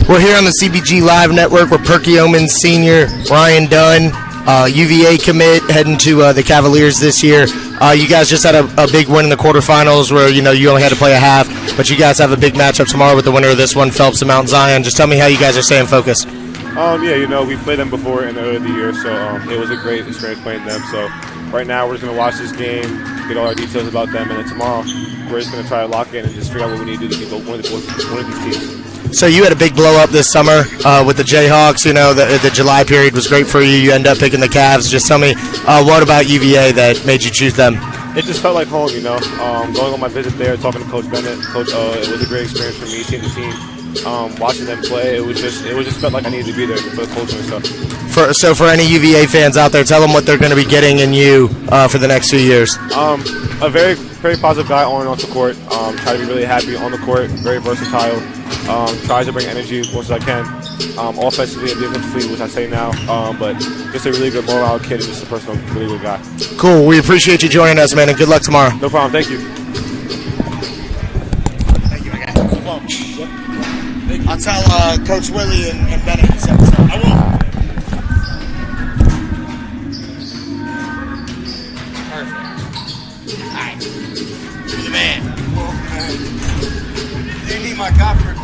We're here on the CBG Live Network with Perky Omens Sr., Ryan Dunn, UVA commit, heading to the Cavaliers this year. You guys just had a big win in the quarterfinals where, you only had to play a half, but you guys have a big matchup tomorrow with the winner of this one, Phelps and Mount Zion. Just tell me how you guys are staying focused. We played them before in the early of the year, so it was a great experience playing them. So right now we're just going to watch this game, get all our details about them, and then tomorrow we're just going to try to lock in and just figure out what we need to do to beat one of these teams. So you had a big blow up this summer with the Jayhawks. The July period was great for you. You end up picking the Cavs. Just tell me, what about UVA that made you choose them? It just felt like home, going on my visit there, talking to Coach Bennett. It was a great experience for me, seeing the team. Watching them play, it was just felt like I needed to be there for the culture and stuff. So for any UVA fans out there, tell them what they're going to be getting in you for the next few years. A very, very positive guy on and off the court. Try to be really happy on the court. Very versatile. Tries to bring energy as much as I can, offensively and defensively, which I say now. But just a really good moral kid and just a personal, really good guy. Cool. We appreciate you joining us, man, and good luck tomorrow. No problem. Thank you. Thank you, my guy. I'll tell Coach Willie and Bennett. I will. Perfect. All right. You're the man. They need my guy for this.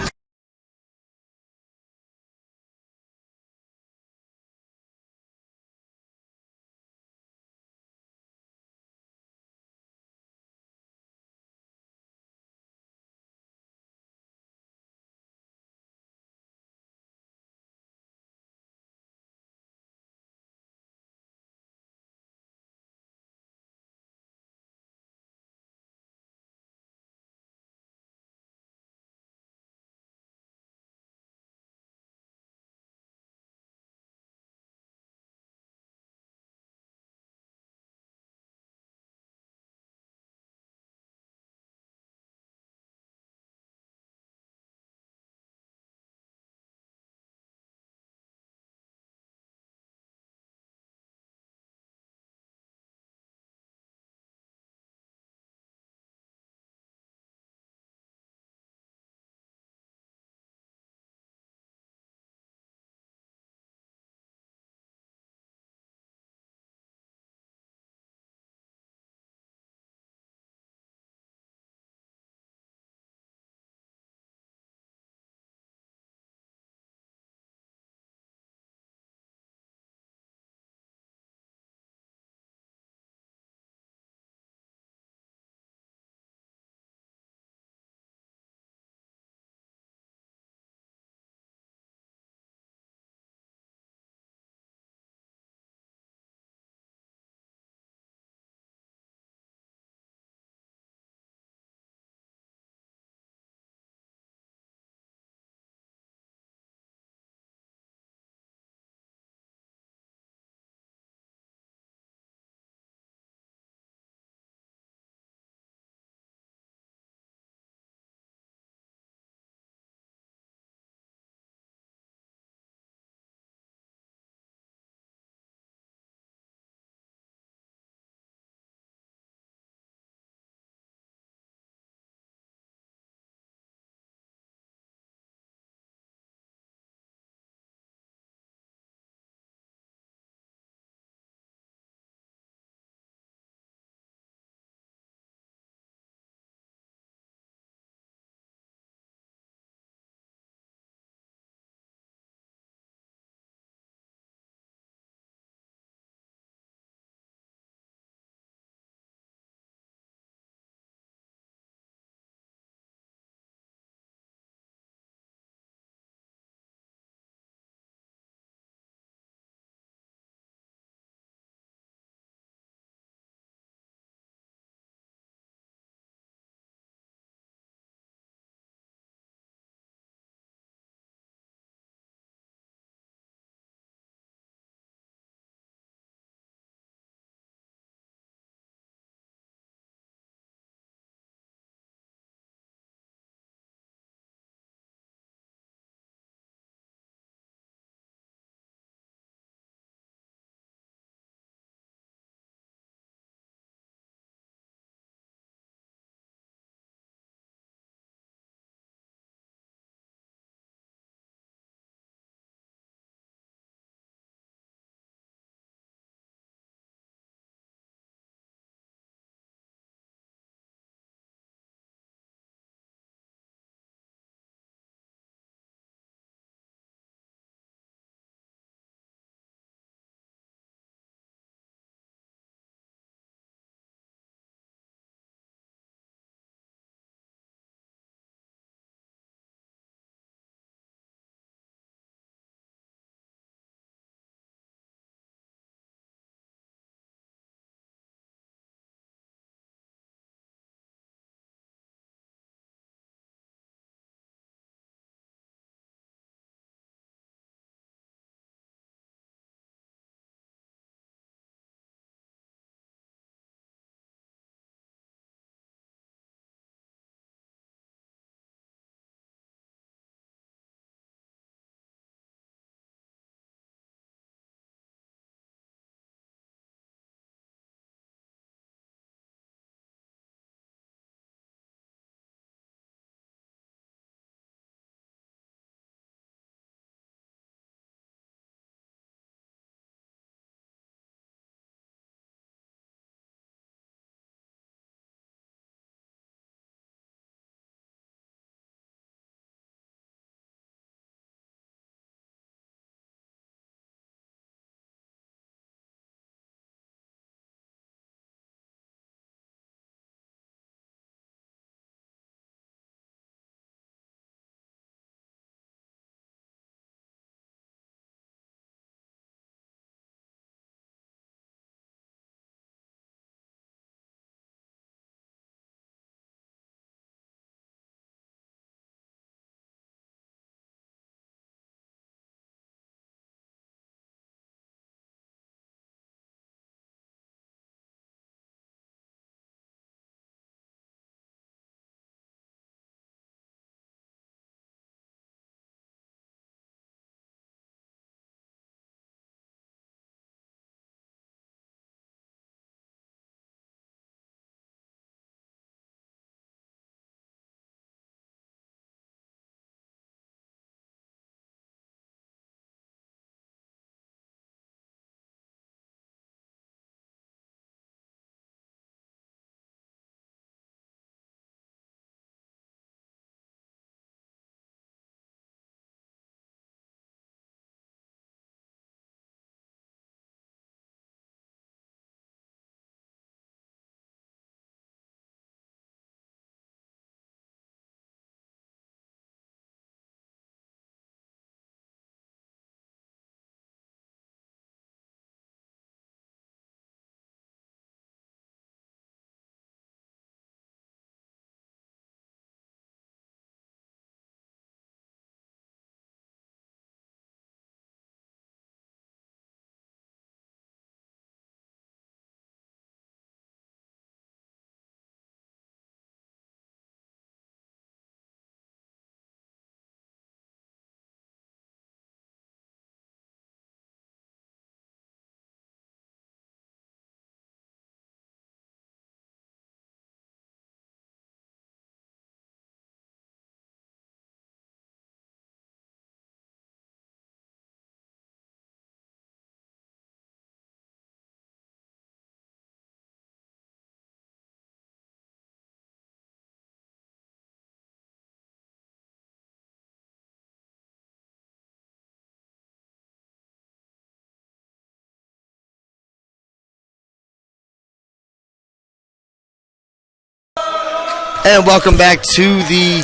And welcome back to the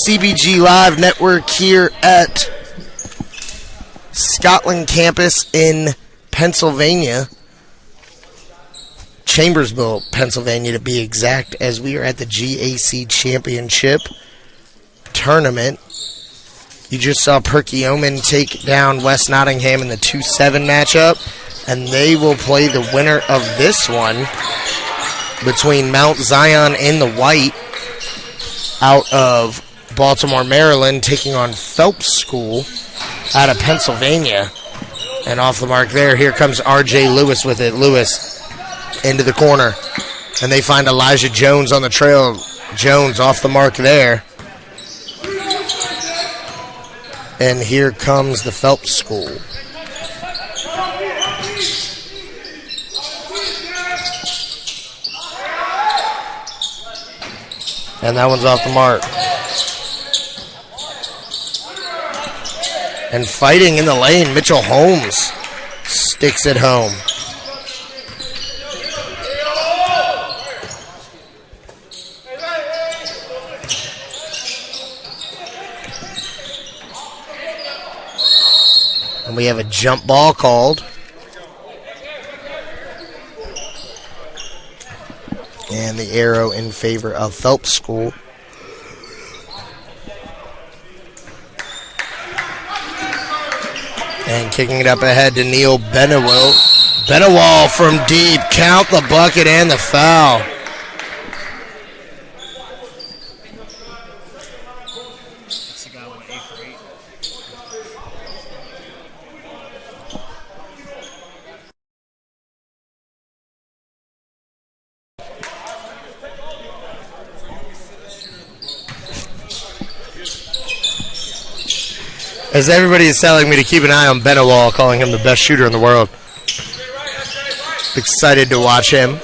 CBG Live Network here at Scotland Campus in Pennsylvania. Chambersville, Pennsylvania to be exact, as we are at the GAC Championship Tournament. You just saw Perkiomen take down West Nottingham in the 2-7 matchup, and they will play the winner of this one between Mount Zion in the white out of Baltimore, Maryland, taking on Phelps School out of Pennsylvania. And off the mark there, here comes R.J. Lewis with it. Lewis into the corner. And they find Elijah Jones on the trail. Jones off the mark there. And here comes the Phelps School. And that one's off the mark. And fighting in the lane, Mitchell Holmes sticks it home. And we have a jump ball called. And the arrow in favor of Phelps School. And kicking it up ahead to Neil Benewell. Benewell from deep. Count the bucket and the foul. As everybody is telling me to keep an eye on Benewall, calling him the best shooter in the world. Excited to watch him.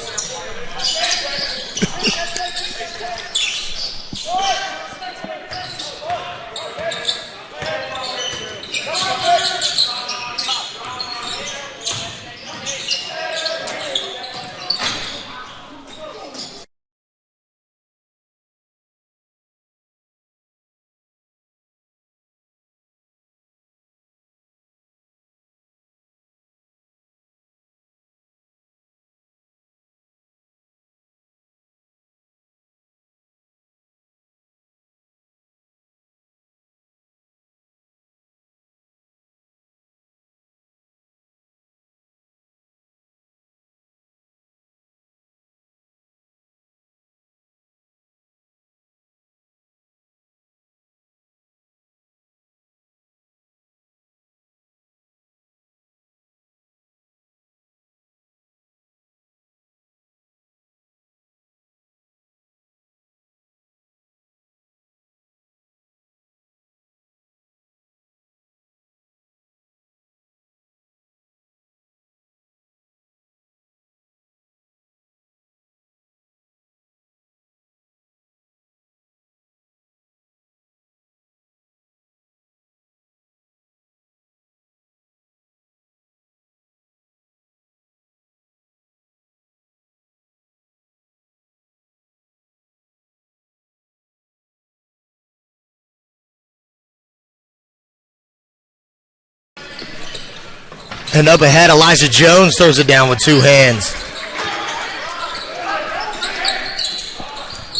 And up ahead, Elijah Jones throws it down with two hands.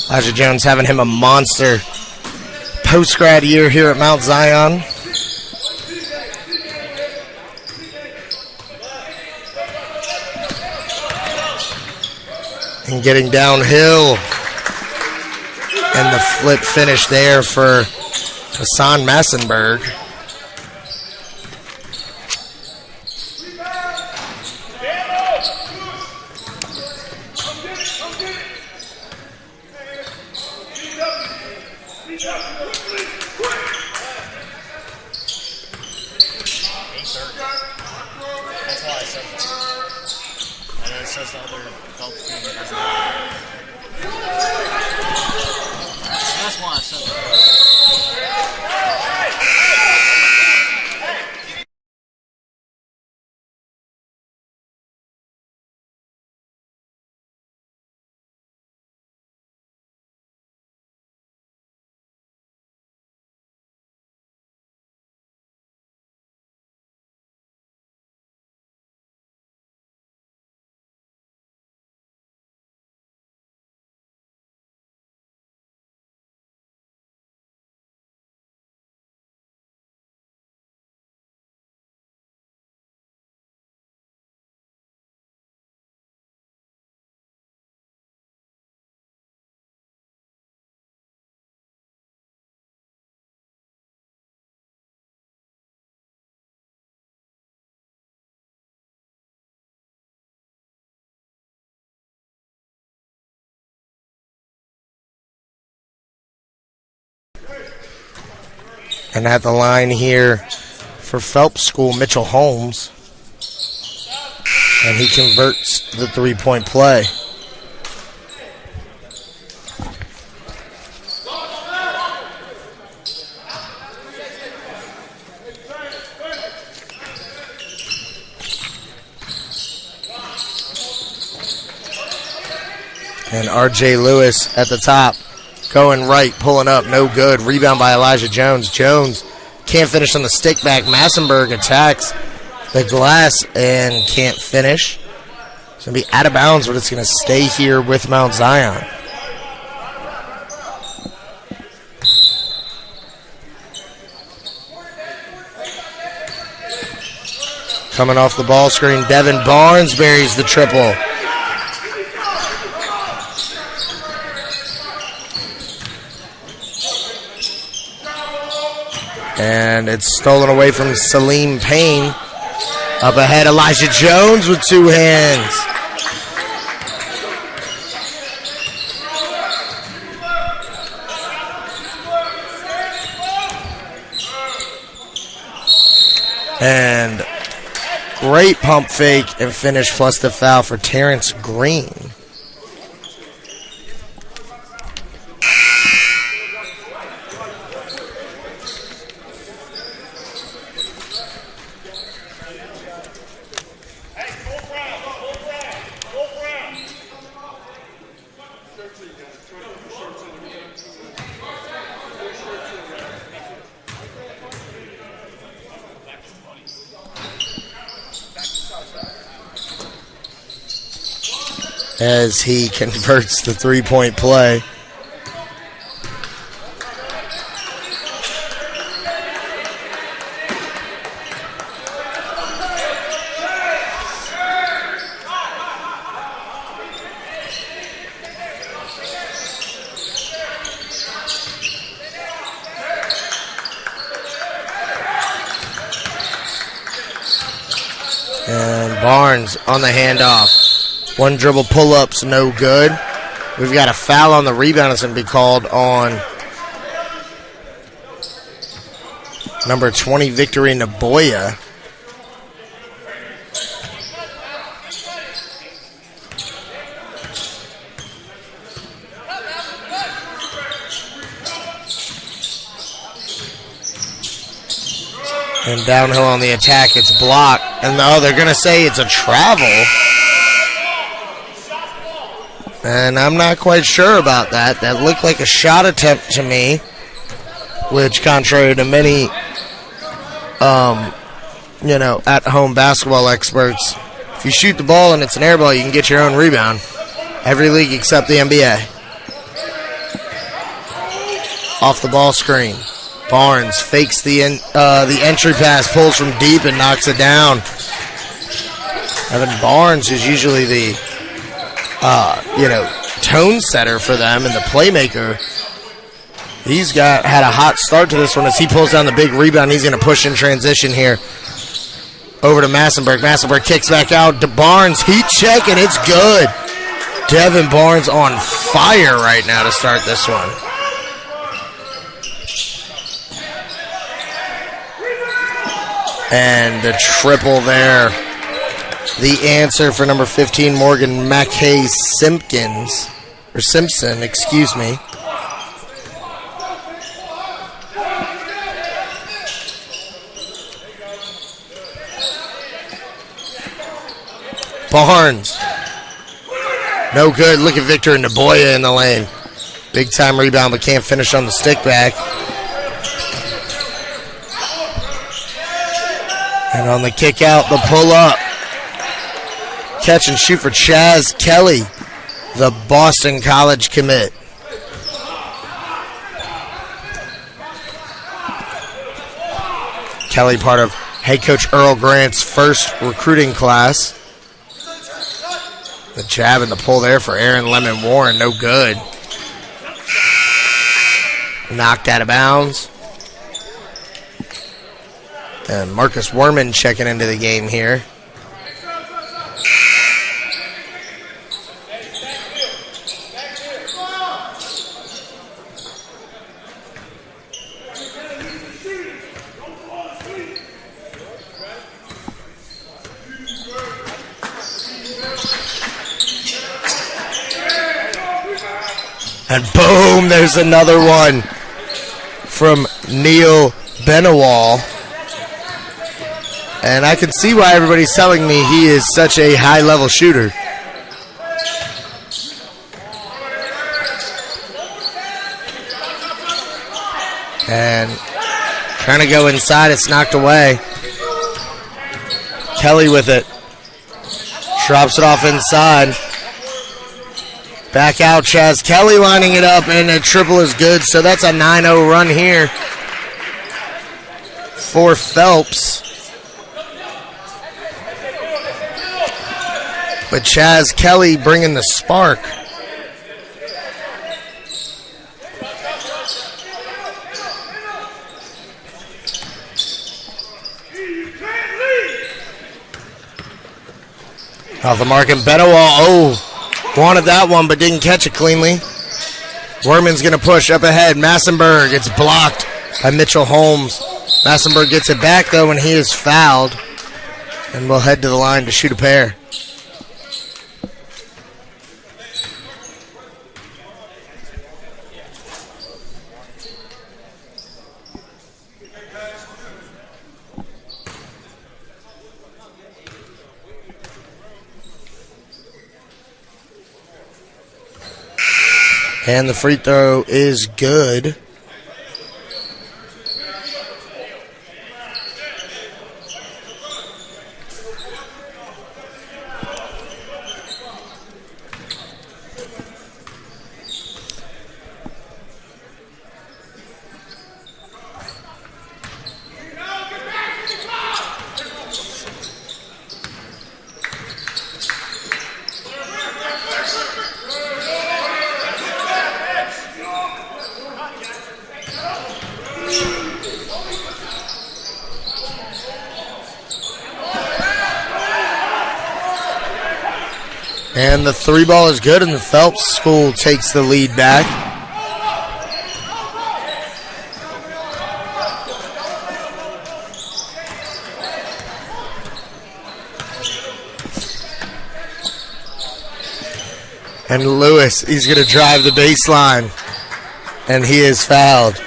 Elijah Jones having him a monster post-grad year here at Mount Zion. And getting downhill. And the flip finish there for Hassan Massenberg. That's why I said that. And at the line here for Phelps School, Mitchell Holmes. And he converts the three-point play. And R.J. Lewis at the top, going right, pulling up, no good. Rebound by Elijah Jones. Jones can't finish on the stick back. Massenberg attacks the glass and can't finish. It's going to be out of bounds, but it's going to stay here with Mount Zion. Coming off the ball screen, Devin Barnes buries the triple. And it's stolen away from Salim Payne. Up ahead, Elijah Jones with two hands. And great pump fake and finish plus the foul for Terrence Green. As he converts the three-point play. And Barnes on the handoff. One dribble pull-ups, no good. We've got a foul on the rebound that's going to be called on number 20, Victory Naboya. And downhill on the attack, it's blocked. And they're going to say it's a travel. And I'm not quite sure about that. That looked like a shot attempt to me, which contrary to many, at-home basketball experts, if you shoot the ball and it's an air ball, you can get your own rebound. Every league except the NBA. Off the ball screen. Barnes fakes the entry pass, pulls from deep and knocks it down. Evan Barnes, who's usually the tone setter for them and the playmaker. He's had a hot start to this one as he pulls down the big rebound. He's going to push in transition here. Over to Massenberg. Massenberg kicks back out to Barnes. Heat check, and it's good. Devin Barnes on fire right now to start this one. And the triple there. The answer for number 15, Morgan Mackay Simpson, excuse me. Barnes. No good. Look at Victor Naboya in the lane. Big time rebound, but can't finish on the stick back. And on the kick out, the pull up. Catch and shoot for Chaz Kelly, the Boston College commit. Kelly, part of head coach Earl Grant's first recruiting class. The jab and the pull there for Aaron Lemon Warren, no good. Knocked out of bounds. And Marcus Werman checking into the game here. And boom, there's another one from Neil Benawal. And I can see why everybody's telling me he is such a high-level shooter. And trying to go inside, it's knocked away. Kelly with it. Drops it off inside. Back out, Chaz Kelly lining it up, and a triple is good. So that's a 9-0 run here for Phelps. But Chaz Kelly bringing the spark. Off the mark and Benawal, wanted that one but didn't catch it cleanly. Werman's going to push up ahead. Massenberg, it's blocked by Mitchell Holmes. Massenberg gets it back though and he is fouled. And will head to the line to shoot a pair. And the free throw is good. And the three ball is good, and the Phelps school takes the lead back. And Lewis, he's going to drive the baseline, and he is fouled.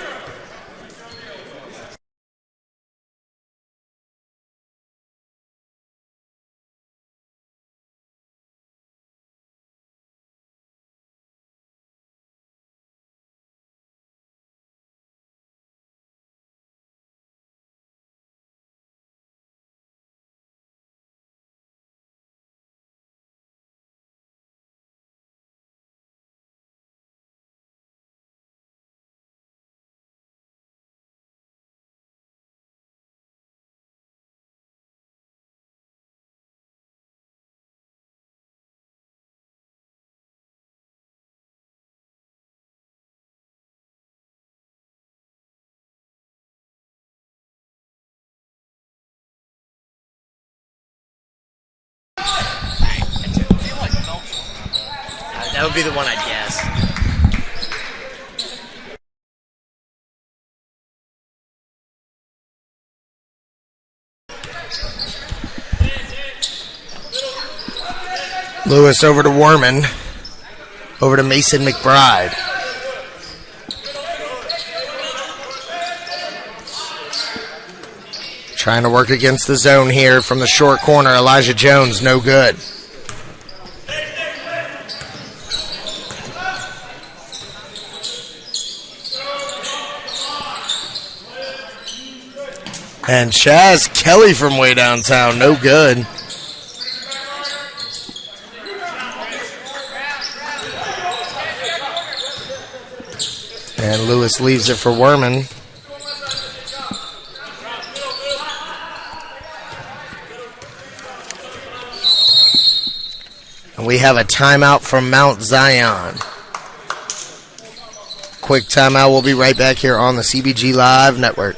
That would be the one I'd guess. Lewis over to Werman. Over to Mason McBride. Trying to work against the zone here from the short corner. Elijah Jones, no good. And Chaz Kelly from way downtown, no good. And Lewis leaves it for Werman. And we have a timeout from Mount Zion. Quick timeout. We'll be right back here on the CBG Live Network.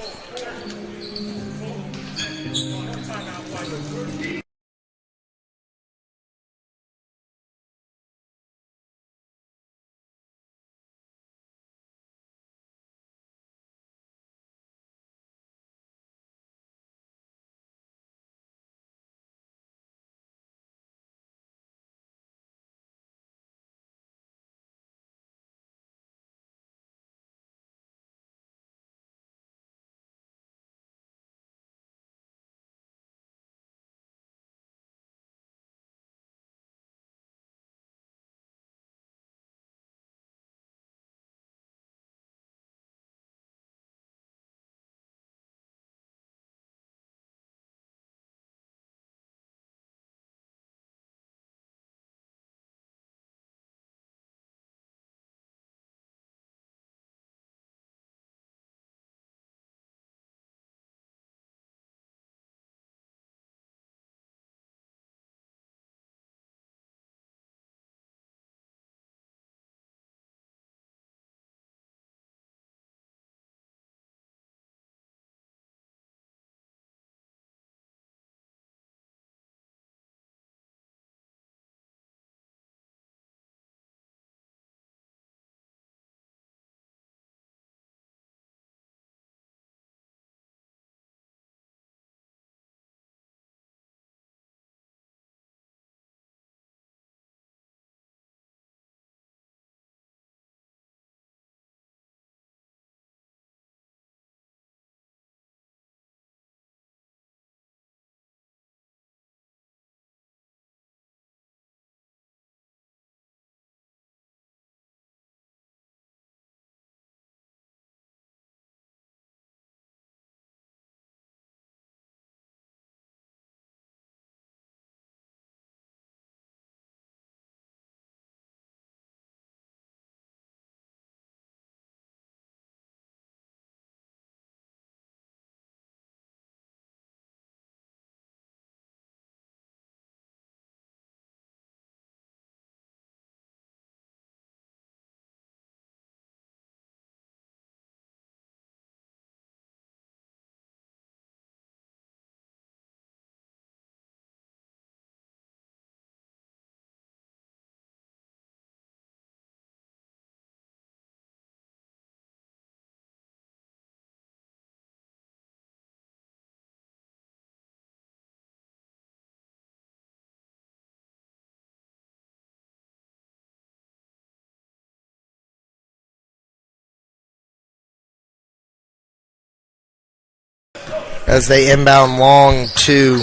as they inbound long to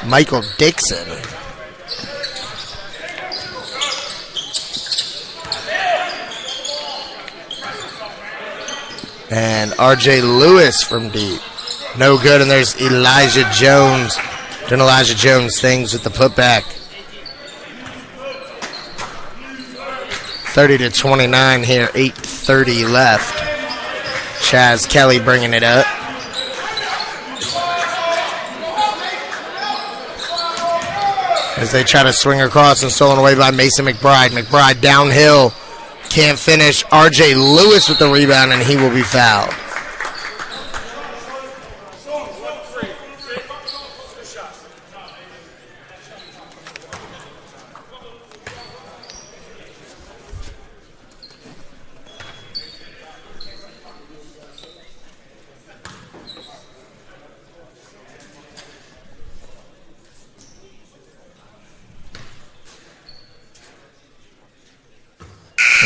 Michael Dixon. And R.J. Lewis from deep. No good, and there's Elijah Jones doing Elijah Jones things with the putback. 30-29 here, 8:30 left. Chaz Kelly bringing it up. As they try to swing across and stolen away by Mason McBride. McBride downhill. Can't finish. R.J. Lewis with the rebound, and he will be fouled.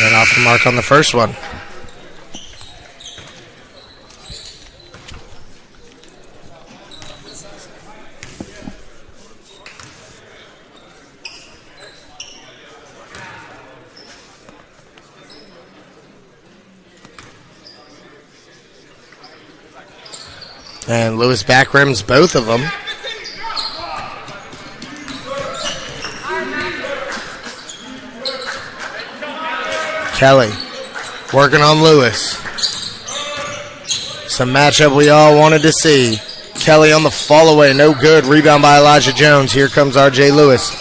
And off the mark on the first one. And Lewis back rims both of them. Kelly working on Lewis. Some matchup we all wanted to see. Kelly on the fall away, no good. Rebound by Elijah Jones. Here comes R.J. Lewis.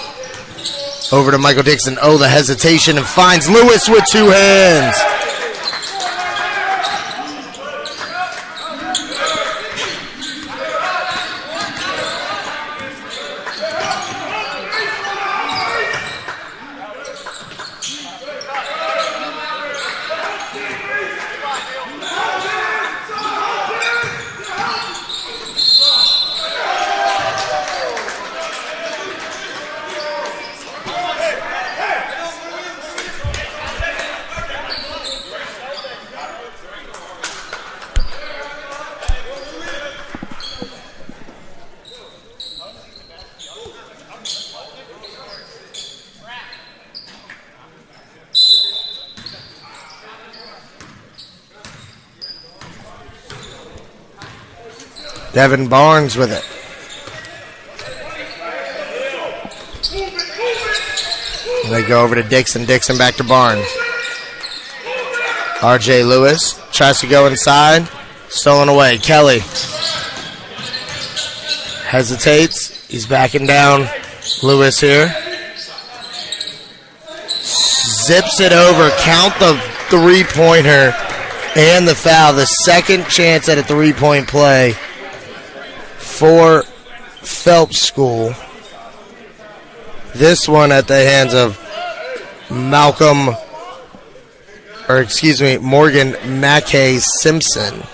Over to Michael Dixon. Oh, the hesitation, and finds Lewis with two hands. Devin Barnes with it. And they go over to Dixon. Dixon back to Barnes. R.J. Lewis tries to go inside. Stolen away. Kelly hesitates. He's backing down. Lewis here. Zips it over. Count the three-pointer and the foul. The second chance at a three-point play for Phelps School. This one at the hands of Morgan Mackay Simpson.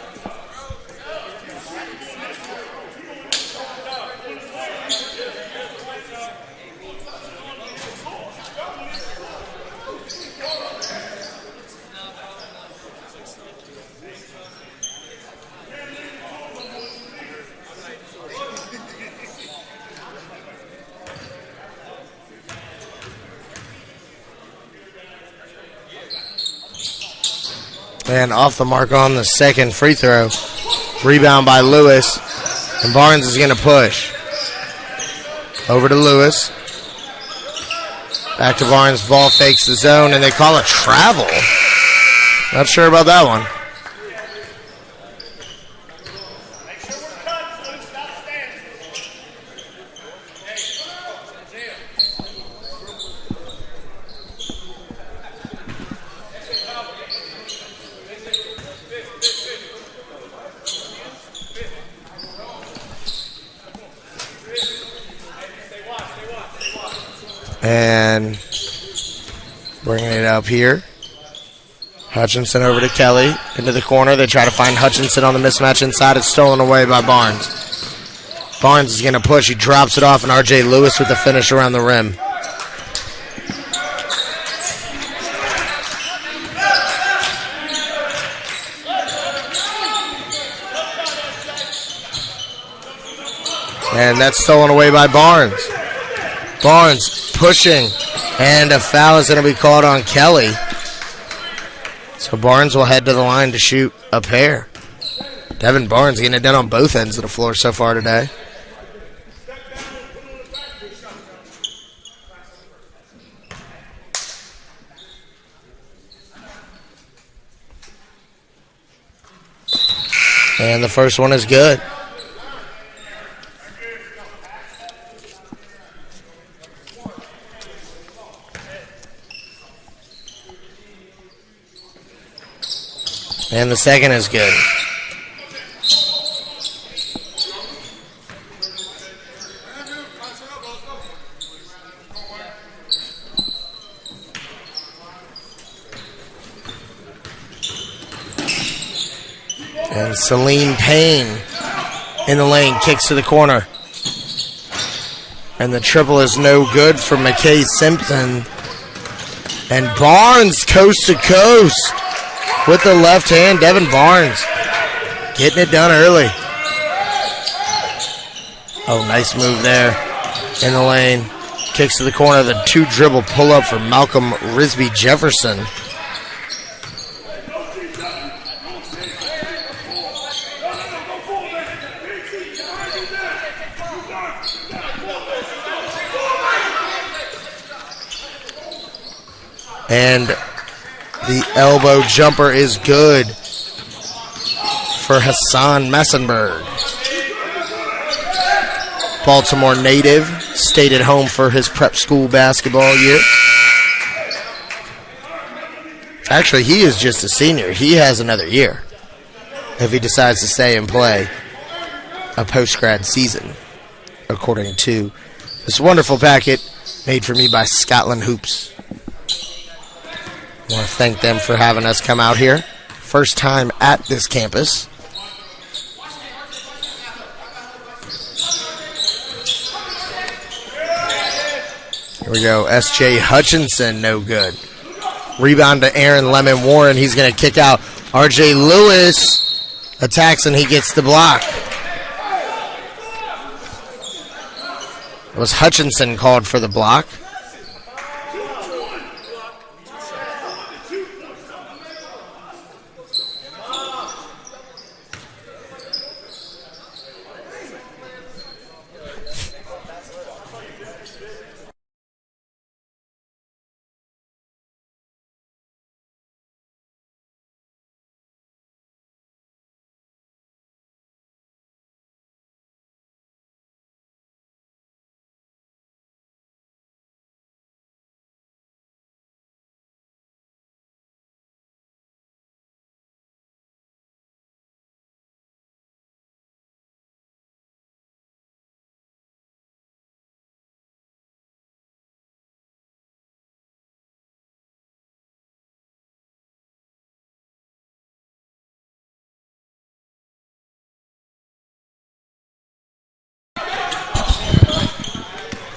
And off the mark on the second free throw. Rebound by Lewis. And Barnes is going to push. Over to Lewis. Back to Barnes. Ball fakes the zone, and they call it travel. Not sure about that one. And bringing it up here. Hutchinson over to Kelly. Into the corner. They try to find Hutchinson on the mismatch inside. It's stolen away by Barnes. Barnes is going to push. He drops it off, and R.J. Lewis with the finish around the rim. And that's stolen away by Barnes. Barnes pushing, and a foul is going to be called on Kelly. So Barnes will head to the line to shoot a pair. Devin Barnes getting it done on both ends of the floor so far today. And the first one is good. And the second is good. And Celine Payne in the lane, kicks to the corner. And the triple is no good for McKay Simpson. And Barnes coast to coast with the left hand. Devin Barnes getting it done early. Oh, nice move there in the lane. Kicks to the corner. The 2-dribble pull-up for Malcolm Risby Jefferson. And the elbow jumper is good for Hassan Messenberg. Baltimore native, stayed at home for his prep school basketball year. Actually, he is just a senior. He has another year if he decides to stay and play a post-grad season, according to this wonderful packet made for me by Scotland Hoops. I want to thank them for having us come out here. First time at this campus. Here we go. S.J. Hutchinson, no good. Rebound to Aaron Lemon Warren. He's going to kick out. R.J. Lewis attacks and he gets the block. It was Hutchinson called for the block.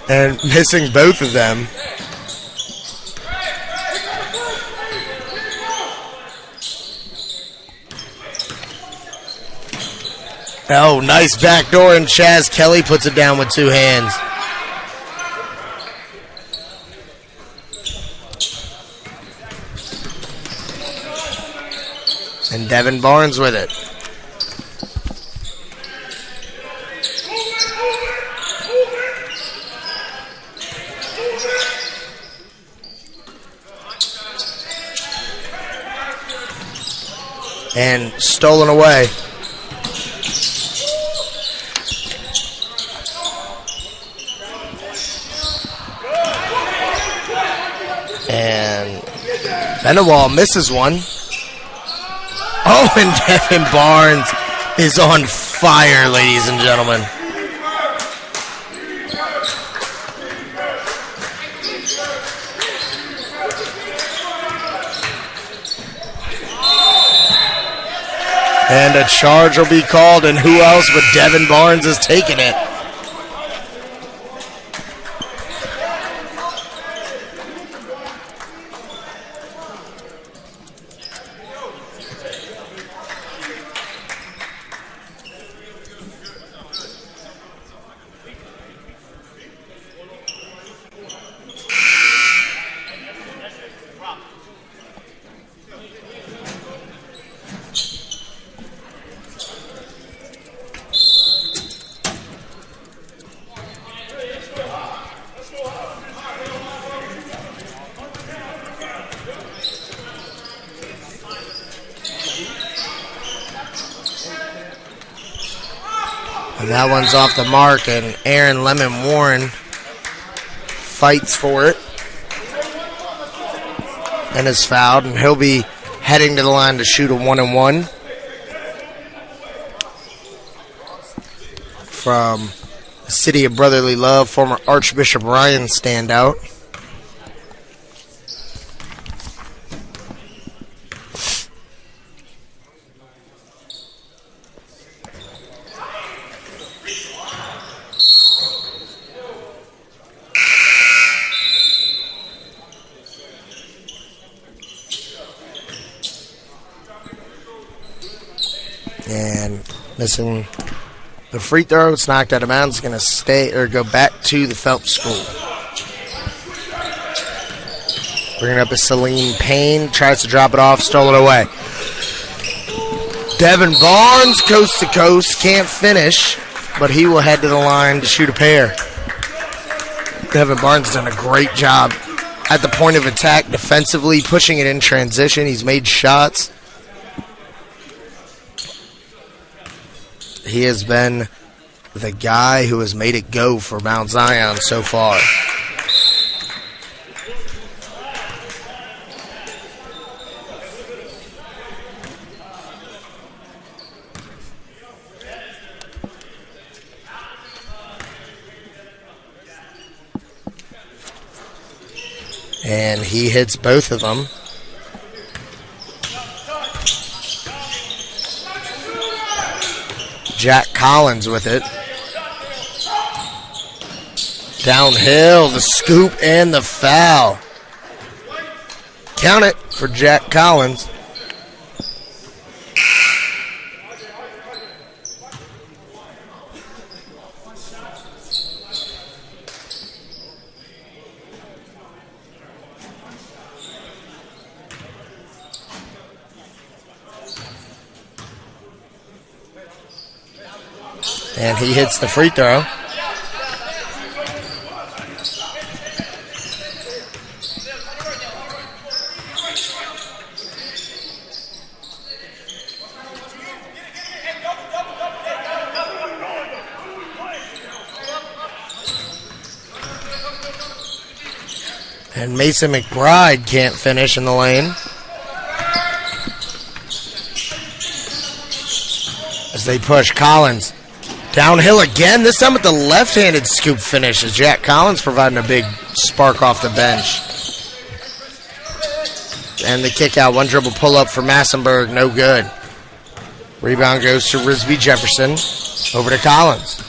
And missing both of them. Oh, nice backdoor, and Chaz Kelly puts it down with two hands. And Devin Barnes with it. And stolen away. And Benewall misses one. Oh, and Devin Barnes is on fire, ladies and gentlemen. And a charge will be called, and who else but Devin Barnes is taking it. And that one's off the mark, and Aaron Lemon Warren fights for it and is fouled, and he'll be heading to the line to shoot a 1-and-1 from the city of brotherly love, former Archbishop Ryan standout. And missing the free throw. It's knocked out of bounds. It's going to stay or go back to the Phelps school. Bringing up is Celine Payne. Tries to drop it off. Stole it away. Devin Barnes, coast to coast. Can't finish, but he will head to the line to shoot a pair. Devin Barnes has done a great job at the point of attack defensively, pushing it in transition. He's made shots. He has been the guy who has made it go for Mount Zion so far. And he hits both of them. Jack Collins with it. Downhill, the scoop and the foul. Count it for Jack Collins. And he hits the free throw. And Mason McBride can't finish in the lane. As they push Collins. Downhill again, this time with the left-handed scoop finish as Jack Collins providing a big spark off the bench. And the kick out, one dribble pull-up for Massenburg, no good. Rebound goes to Risby Jefferson, over to Collins.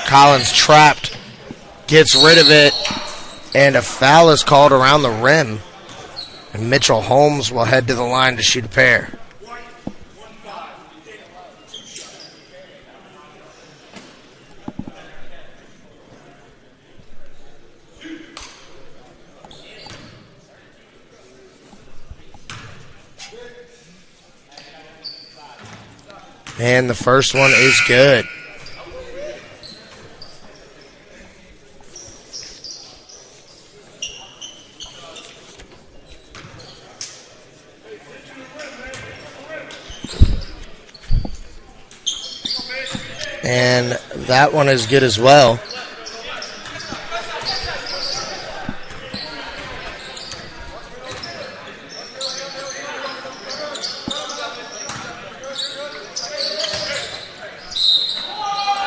Collins trapped, gets rid of it, and a foul is called around the rim. And Mitchell Holmes will head to the line to shoot a pair. And the first one is good. And that one is good as well.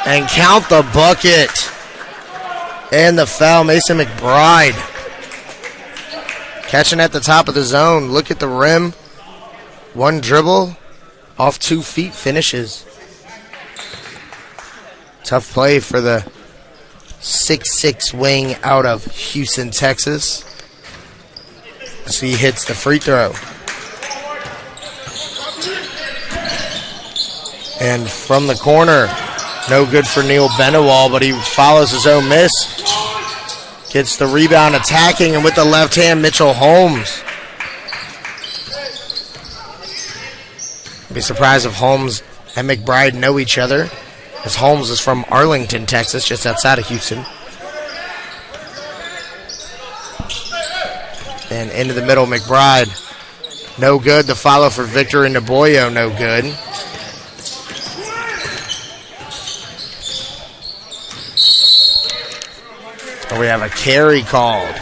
And count the bucket. And the foul, Mason McBride. Catching at the top of the zone. Look at the rim. One dribble. Off 2 feet, finishes. Tough play for the 6'6" wing out of Houston, Texas. As he hits the free throw. And from the corner, no good for Neil Benewall, but he follows his own miss. Gets the rebound, attacking, and with the left hand, Mitchell Holmes. I'd be surprised if Holmes and McBride know each other, as Holmes is from Arlington, Texas, just outside of Houston. And into the middle, McBride No good. The follow for Victor and Naboyo, no good. And we have a carry called.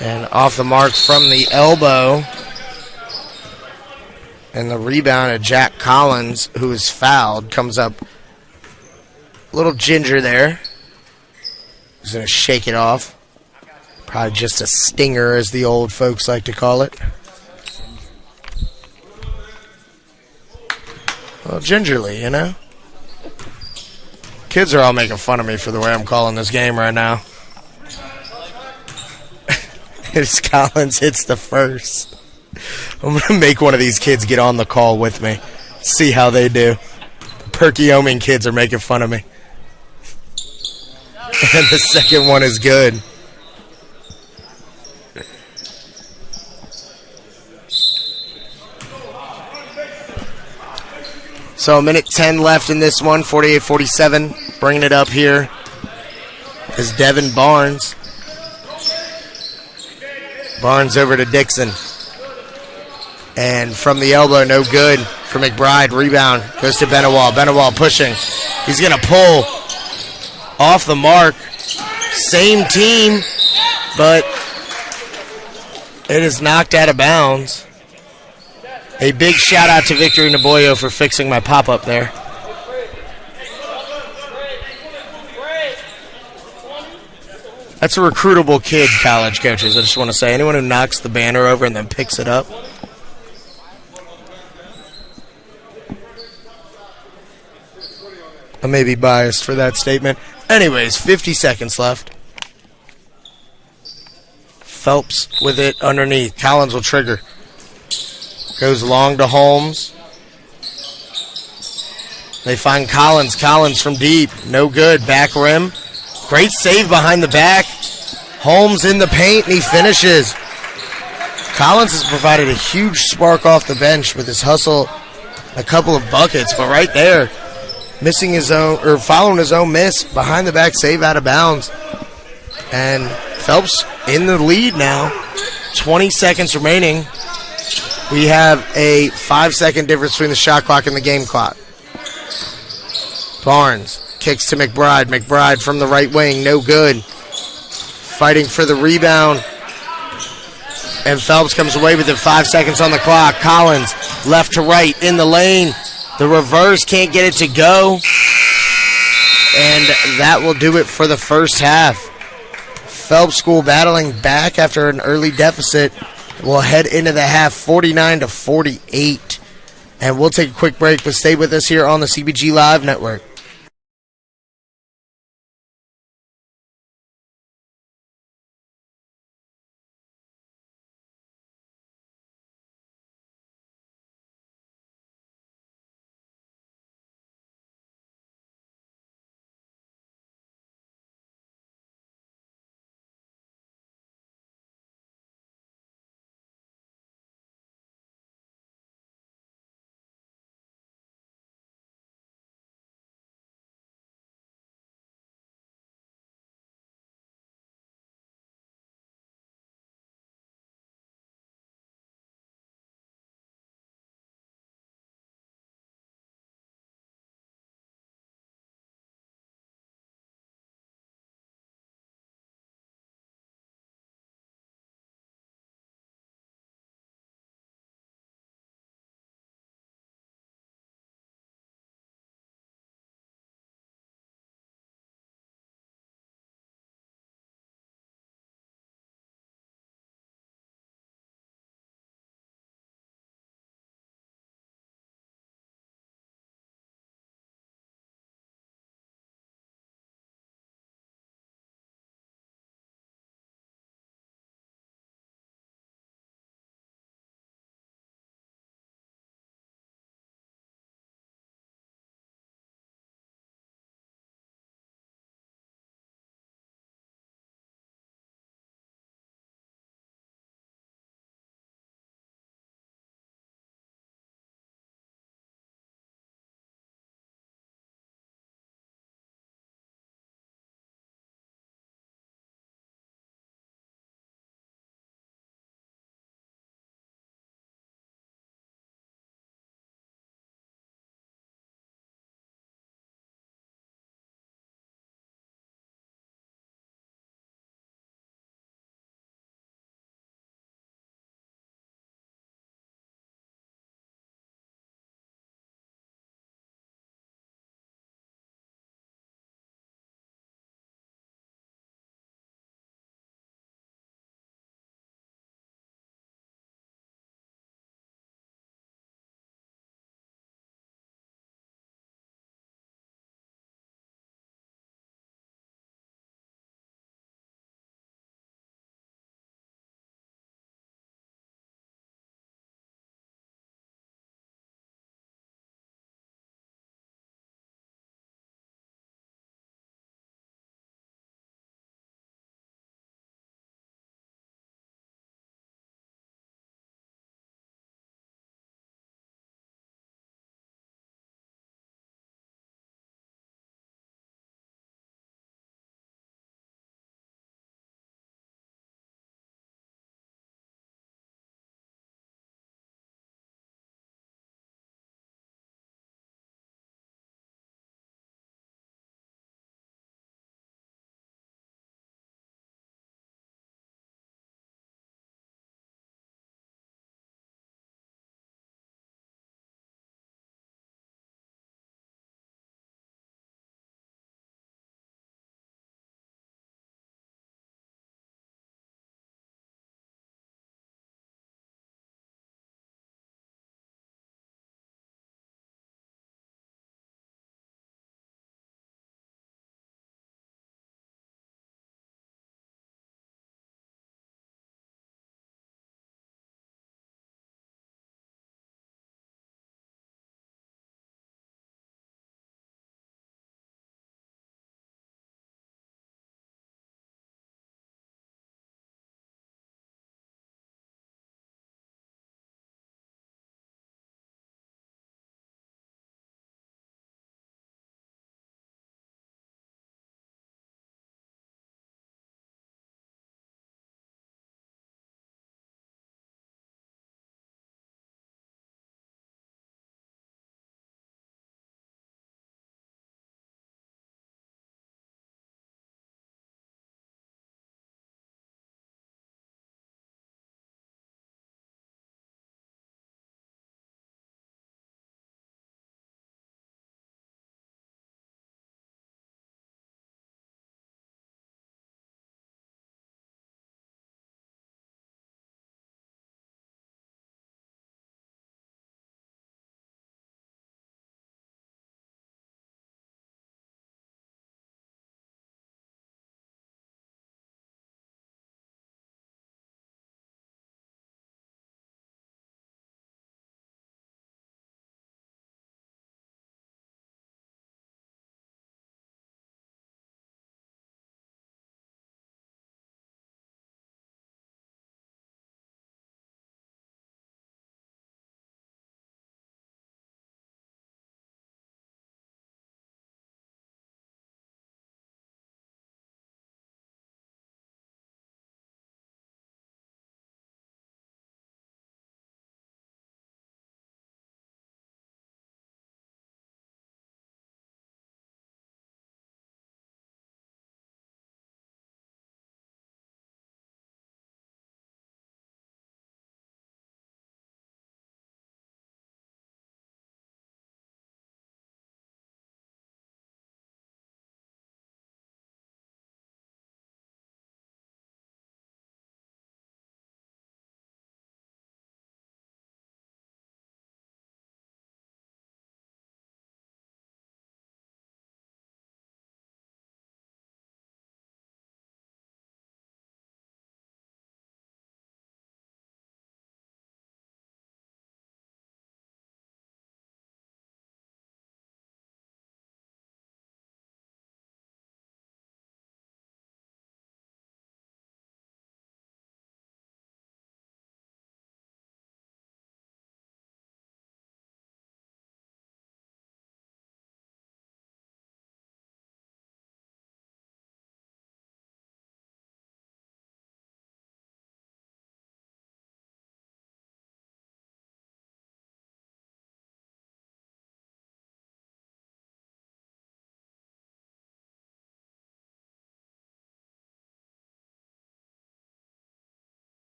And off the mark from the elbow. And the rebound of Jack Collins, who is fouled, comes up a little ginger there. He's going to shake it off. Probably just a stinger, as the old folks like to call it. Well, gingerly, you know. Kids are all making fun of me for the way I'm calling this game right now. As Collins hits the first. I'm going to make one of these kids get on the call with me. See how they do. The Perkiomen kids are making fun of me. And the second one is good. So a minute 10 left in this one, 48-47. Bringing it up here is Devin Barnes. Barnes over to Dixon. And from the elbow, no good for McBride. Rebound goes to Benewall. Benewall pushing. He's going to pull off the mark. Same team, but it is knocked out of bounds. A big shout out to Victor Naboyo for fixing my pop-up there. That's a recruitable kid, college coaches. I just want to say, anyone who knocks the banner over and then picks it up. I may be biased for that statement. Anyways, 50 seconds left. Phelps with it underneath. Collins will trigger. Goes long to Holmes. They find Collins. Collins from deep. No good. Back rim. Great save behind the back. Holmes in the paint, and he finishes. Collins has provided a huge spark off the bench with his hustle, a couple of buckets, but right there, missing his own, or following his own miss, behind the back save out of bounds. And Phelps in the lead now. 20 seconds remaining. We have a 5-second difference between the shot clock and the game clock. Barnes kicks to McBride. McBride from the right wing, no good. Fighting for the rebound. And Phelps comes away with it. 5 seconds on the clock. Collins left to right in the lane. The reverse can't get it to go. And that will do it for the first half. Phelps School battling back after an early deficit. We'll head into the half 49-48. And we'll take a quick break, but stay with us here on the CBG Live Network.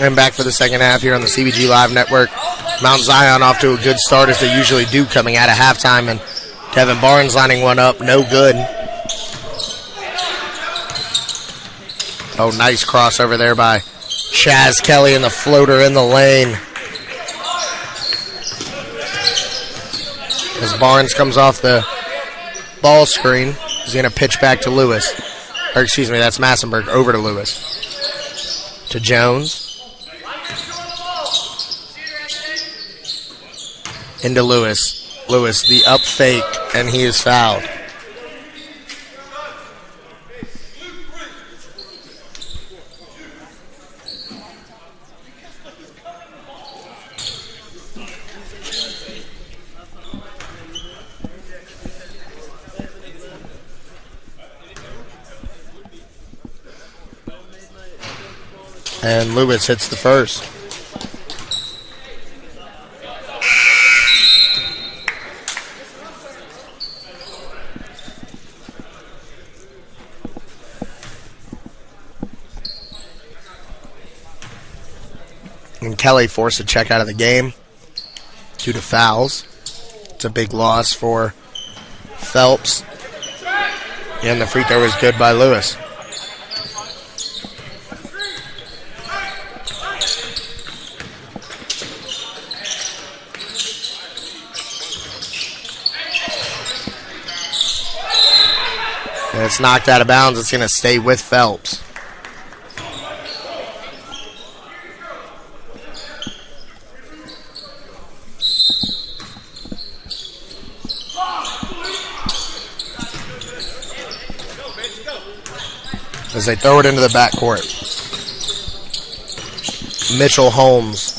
And back for the second half here on the CBG Live Network. Mount Zion off to a good start as they usually do coming out of halftime. And Devin Barnes lining one up. No good. Oh, nice crossover there by Chaz Kelly and the floater in the lane. As Barnes comes off the ball screen, he's going to pitch back to Lewis. Or excuse me, that's Massenberg over to Lewis. To Jones. Into Lewis. Lewis, the up fake, and he is fouled. And Lewis hits the first. And Kelly forced a check out of the game due to fouls. It's a big loss for Phelps. And the free throw is good by Lewis. And it's knocked out of bounds. It's going to stay with Phelps. As they throw it into the backcourt. Mitchell Holmes.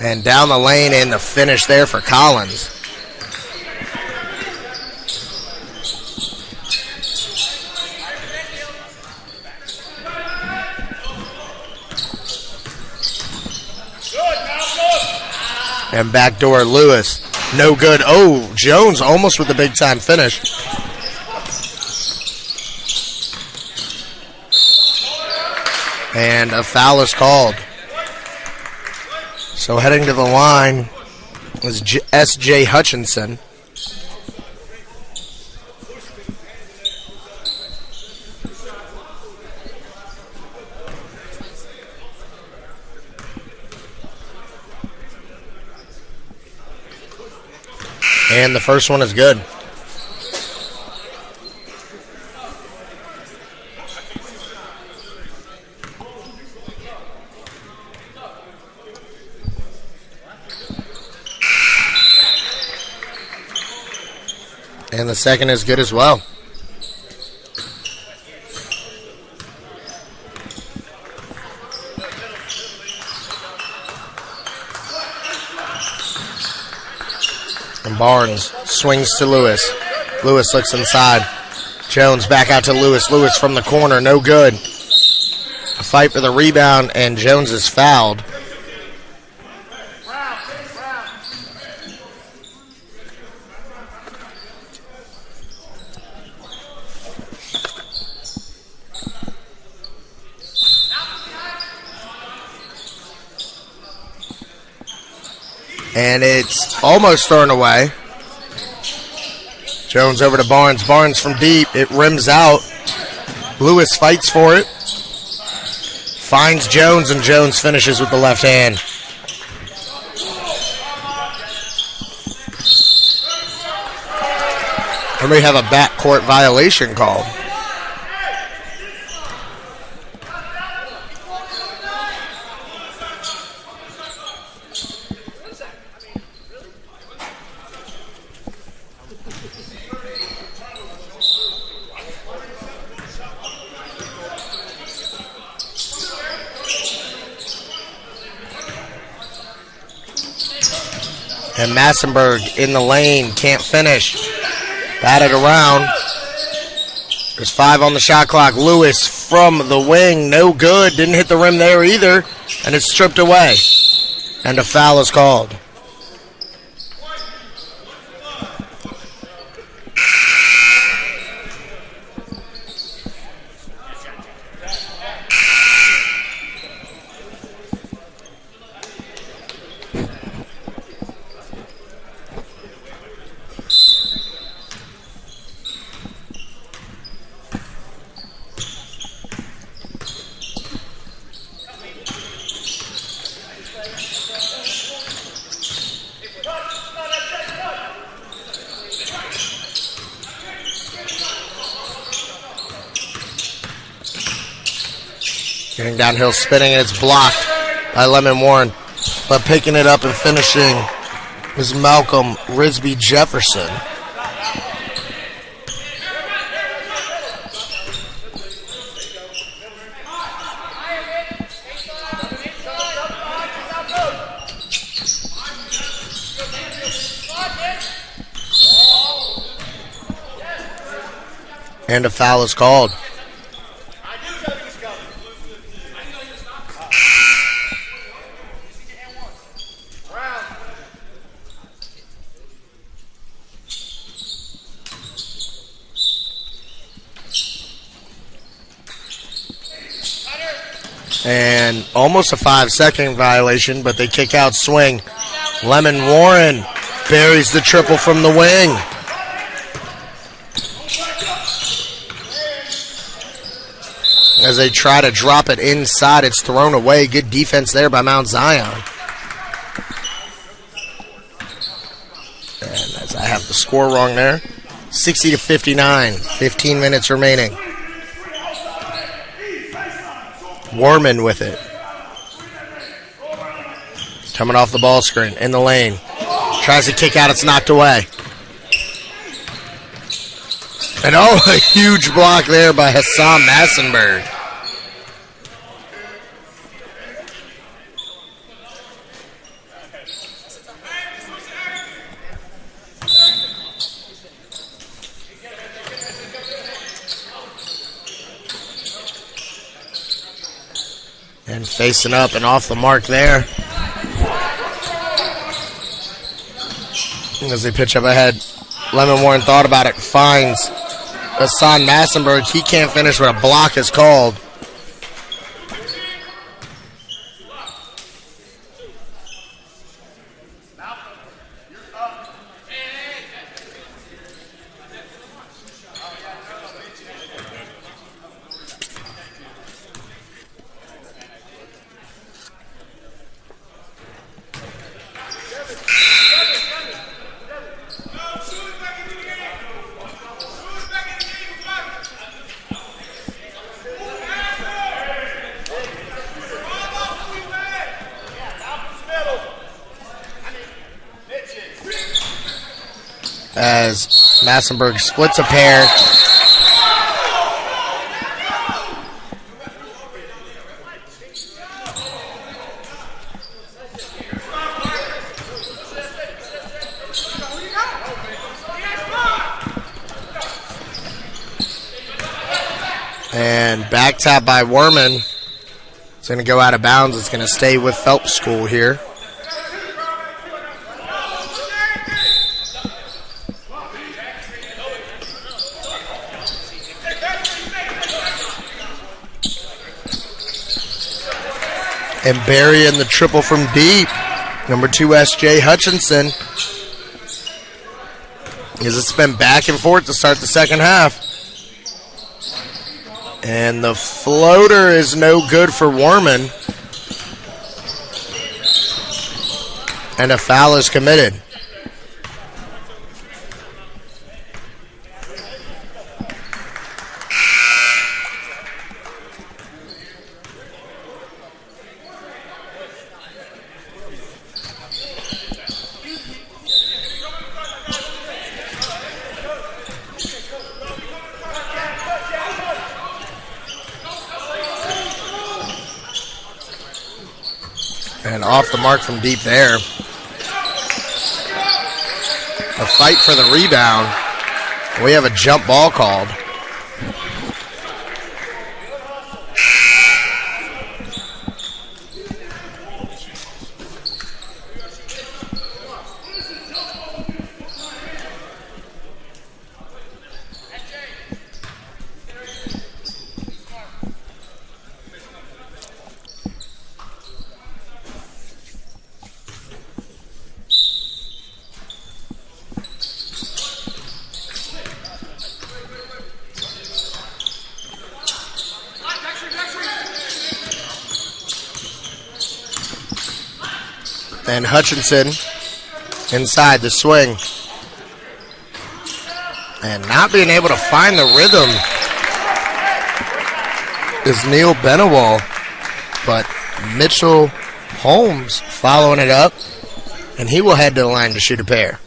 And down the lane and the finish there for Collins. And backdoor Lewis. No good. Oh, Jones almost with the big time finish. And a foul is called. So heading to the line is S.J. Hutchinson. And the first one is good. And the second is good as well. And Barnes swings to Lewis. Lewis looks inside. Jones back out to Lewis. Lewis from the corner, no good. A fight for the rebound, and Jones is fouled. And it's almost thrown away. Jones over to Barnes. Barnes from deep. It rims out. Lewis fights for it. Finds Jones, and Jones finishes with the left hand. And we have a backcourt violation called. And Massenberg in the lane, can't finish. Batted around. There's 5 on the shot clock. Lewis from the wing, no good. Didn't hit the rim there either. And it's stripped away. And a foul is called. Getting downhill, spinning, and it's blocked by Lemon Warren. But picking it up and finishing is Malcolm Risby Jefferson. And a foul is called. And almost a 5-second violation, but they kick out swing. Lemon Warren buries the triple from the wing. As they try to drop it inside, it's thrown away. Good defense there by Mount Zion. And as I have the score wrong there, 60-59, 15 minutes remaining. Warman with it. Coming off the ball screen, in the lane. Tries to kick out, it's knocked away. And a huge block there by Hassan Massenberg. And facing up and off the mark there. As they pitch up ahead, Lemon Warren thought about it, finds Hassan Massenberg. He can't finish, but a block is called. As Massenberg splits a pair. And back tap by Werman. It's going to go out of bounds. It's going to stay with Phelps School here. And burying the triple from deep. Number 2, S.J. Hutchinson. As it's been back and forth to start the second half. And the floater is no good for Warman. And a foul is committed. And off the mark from deep there. A fight for the rebound. We have a jump ball called. And Hutchinson inside the swing. And not being able to find the rhythm is Neil Benewall. But Mitchell Holmes following it up. And he will head to the line to shoot a pair.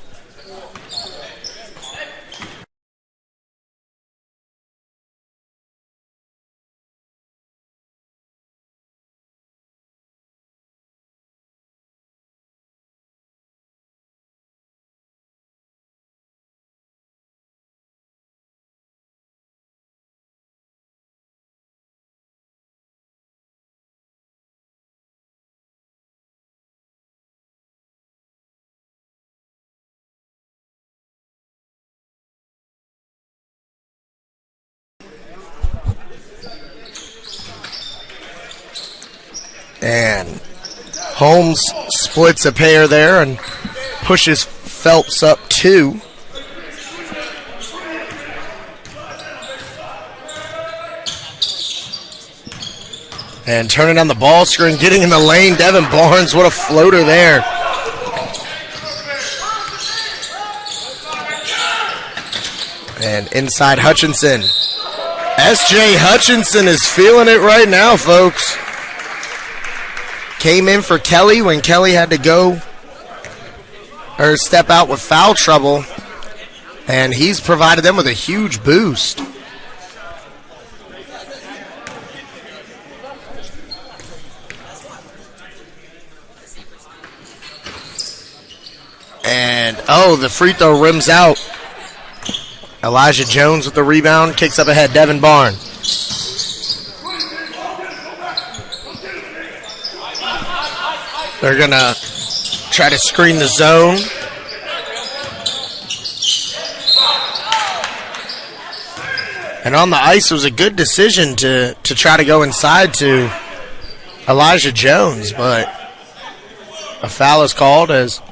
And Holmes splits a pair there and pushes Phelps up 2. And turning on the ball screen, getting in the lane, Devin Barnes, what a floater there. And inside Hutchinson. S.J. Hutchinson is feeling it right now, folks. Came in for Kelly when Kelly had to go or step out with foul trouble, and he's provided them with a huge boost. And, the free throw rims out. Elijah Jones with the rebound, kicks up ahead, Devin Barnes. They're going to try to screen the zone. And on the ice, it was a good decision to try to go inside to Elijah Jones, but a foul is called as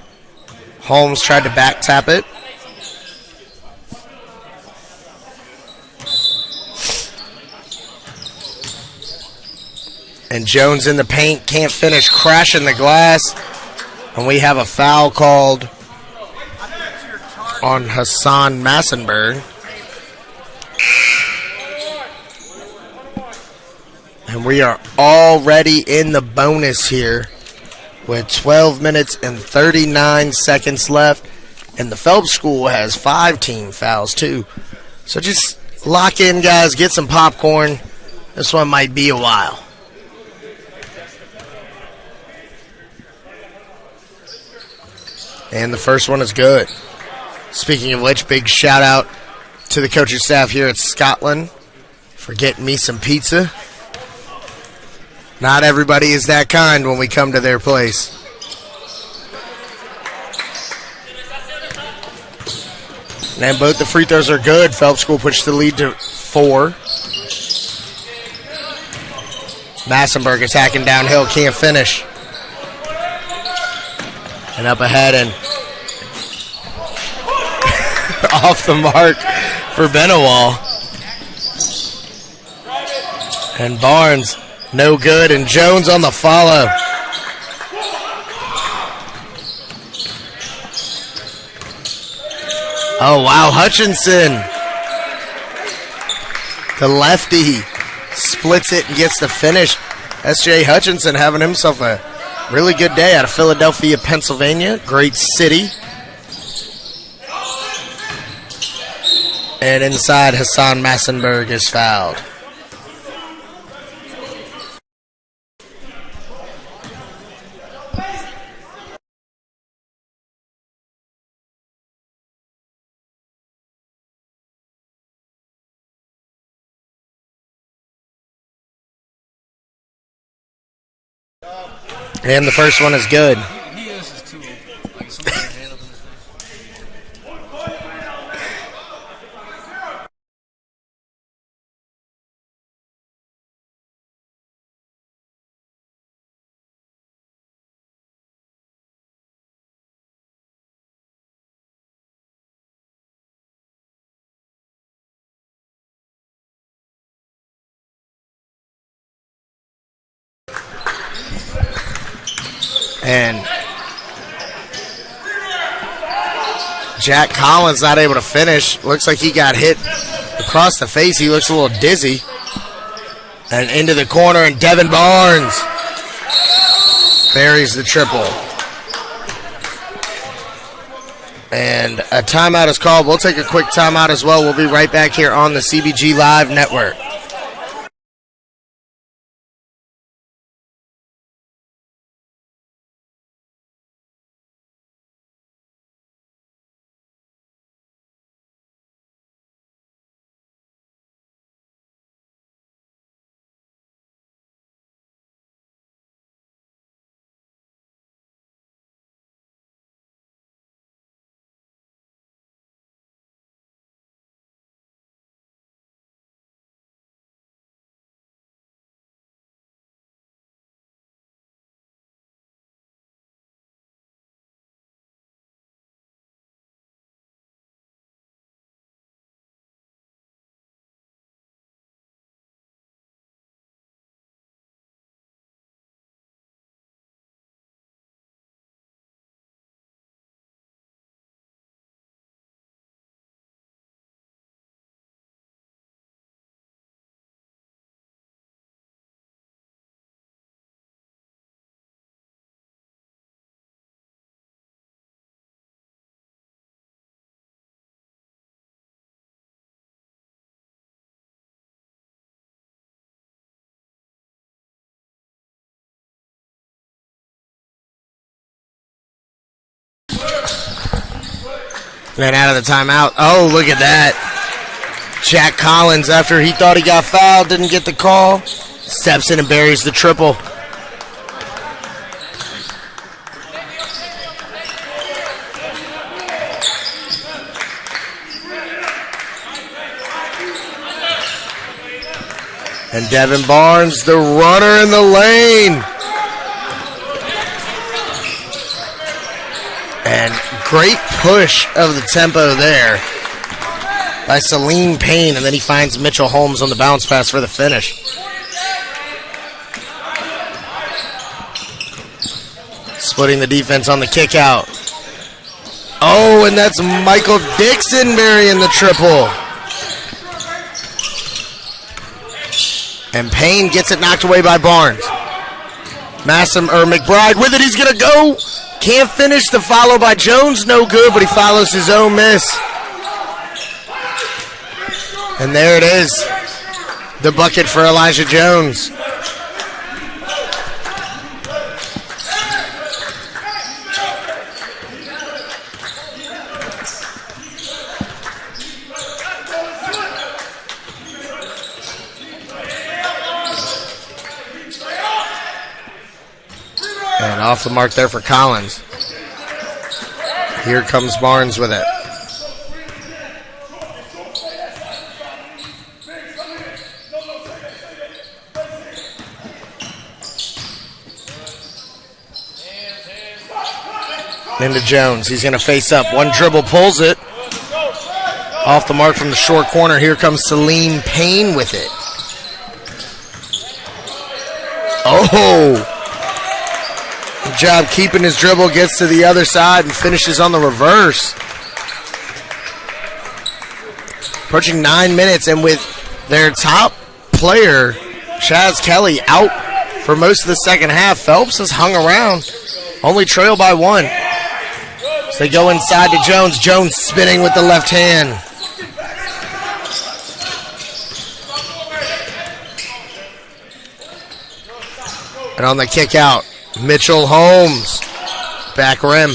Holmes tried to back tap it. And Jones in the paint, can't finish, crashing the glass. And we have a foul called on Hassan Massenberg. And we are already in the bonus here with 12 minutes and 39 seconds left. And the Phelps School has 5 team fouls too. So just lock in, guys, get some popcorn. This one might be a while. And the first one is good. Speaking of which, big shout out to the coaching staff here at Scotland for getting me some pizza. Not everybody is that kind when we come to their place. And both the free throws are good. Phelps School pushed the lead to 4. Massenberg attacking downhill, can't finish. And up ahead and off the mark for Benewall. And Barnes, no good. And Jones on the follow. Oh, wow. Hutchinson, the lefty, splits it and gets the finish. S.J. Hutchinson having himself a really good day out of Philadelphia, Pennsylvania. Great city. And inside, Hassan Massenberg is fouled. And the first one is good. He is his tool. Like someone can handle him. And Jack Collins not able to finish. Looks like he got hit across the face. He looks a little dizzy. And into the corner, and Devin Barnes buries the triple. And a timeout is called. We'll take a quick timeout as well. We'll be right back here on the CBG Live Network. Ran out of the timeout. Oh, look at that. Jack Collins, after he thought he got fouled, didn't get the call. Steps in and buries the triple. And Devin Barnes, the runner in the lane. And great push of the tempo there by Salim Payne, and then he finds Mitchell Holmes on the bounce pass for the finish. Splitting the defense on the kick out. Oh, and that's Michael Dixon burying the triple. And Payne gets it knocked away by Barnes. McBride with it, he's gonna go. Can't finish. The follow by Jones, no good, but he follows his own miss. And there it is. The bucket for Elijah Jones. And off the mark there for Collins. Here comes Barnes with it. Into Jones. He's going to face up. One dribble, pulls it. Off the mark from the short corner. Here comes Salim Payne with it. Oh! Good job keeping his dribble, gets to the other side and finishes on the reverse. Approaching 9 minutes, and with their top player, Chaz Kelly, out for most of the second half, Phelps has hung around, only trailed by one. So they go inside to Jones. Jones spinning with the left hand. And on the kick out, Mitchell Holmes, back rim.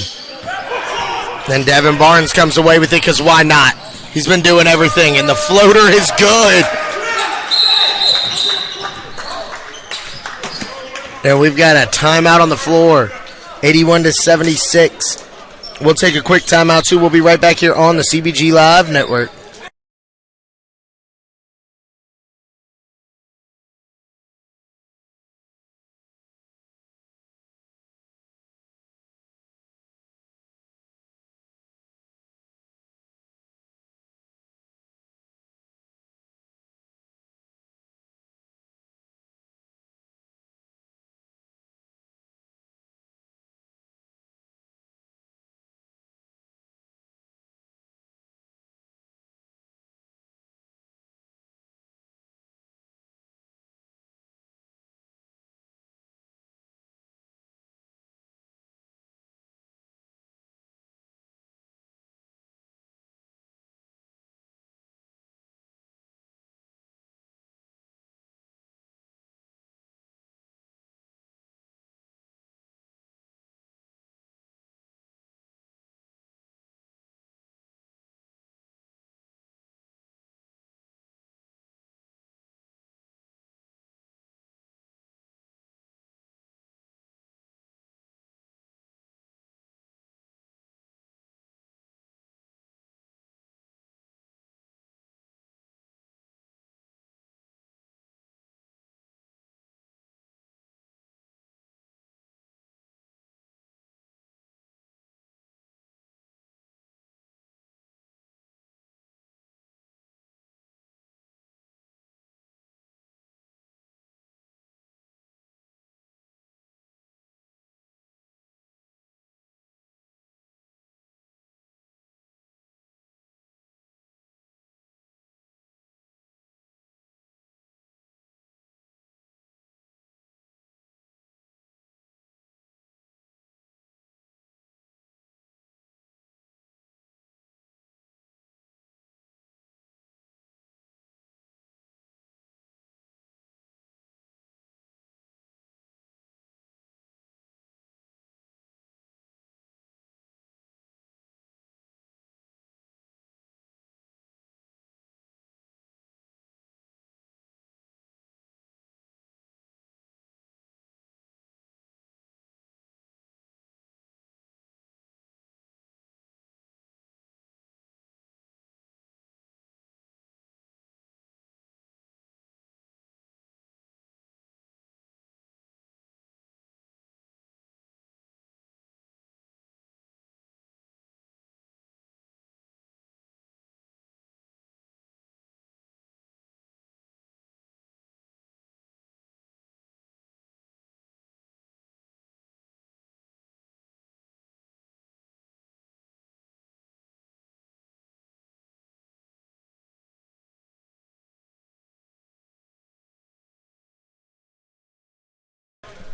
Then Devin Barnes comes away with it because why not? He's been doing everything, and the floater is good. And we've got a timeout on the floor, 81-76. We'll take a quick timeout, too. We'll be right back here on the CBG Live Network.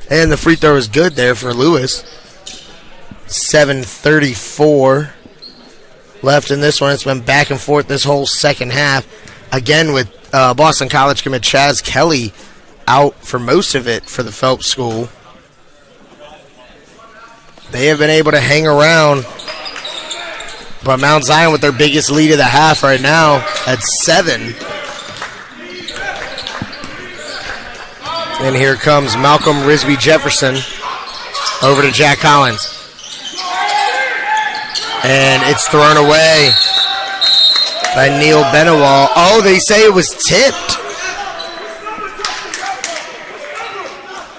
And the free throw is good there for Lewis. 7:34 left in this one. It's been back and forth this whole second half. Again with Boston College commit Chaz Kelly out for most of it for the Phelps school. They have been able to hang around. But Mount Zion with their biggest lead of the half right now at 7. And here comes Malcolm Risby Jefferson over to Jack Collins. And it's thrown away by Neil Benewall. Oh, they say it was tipped.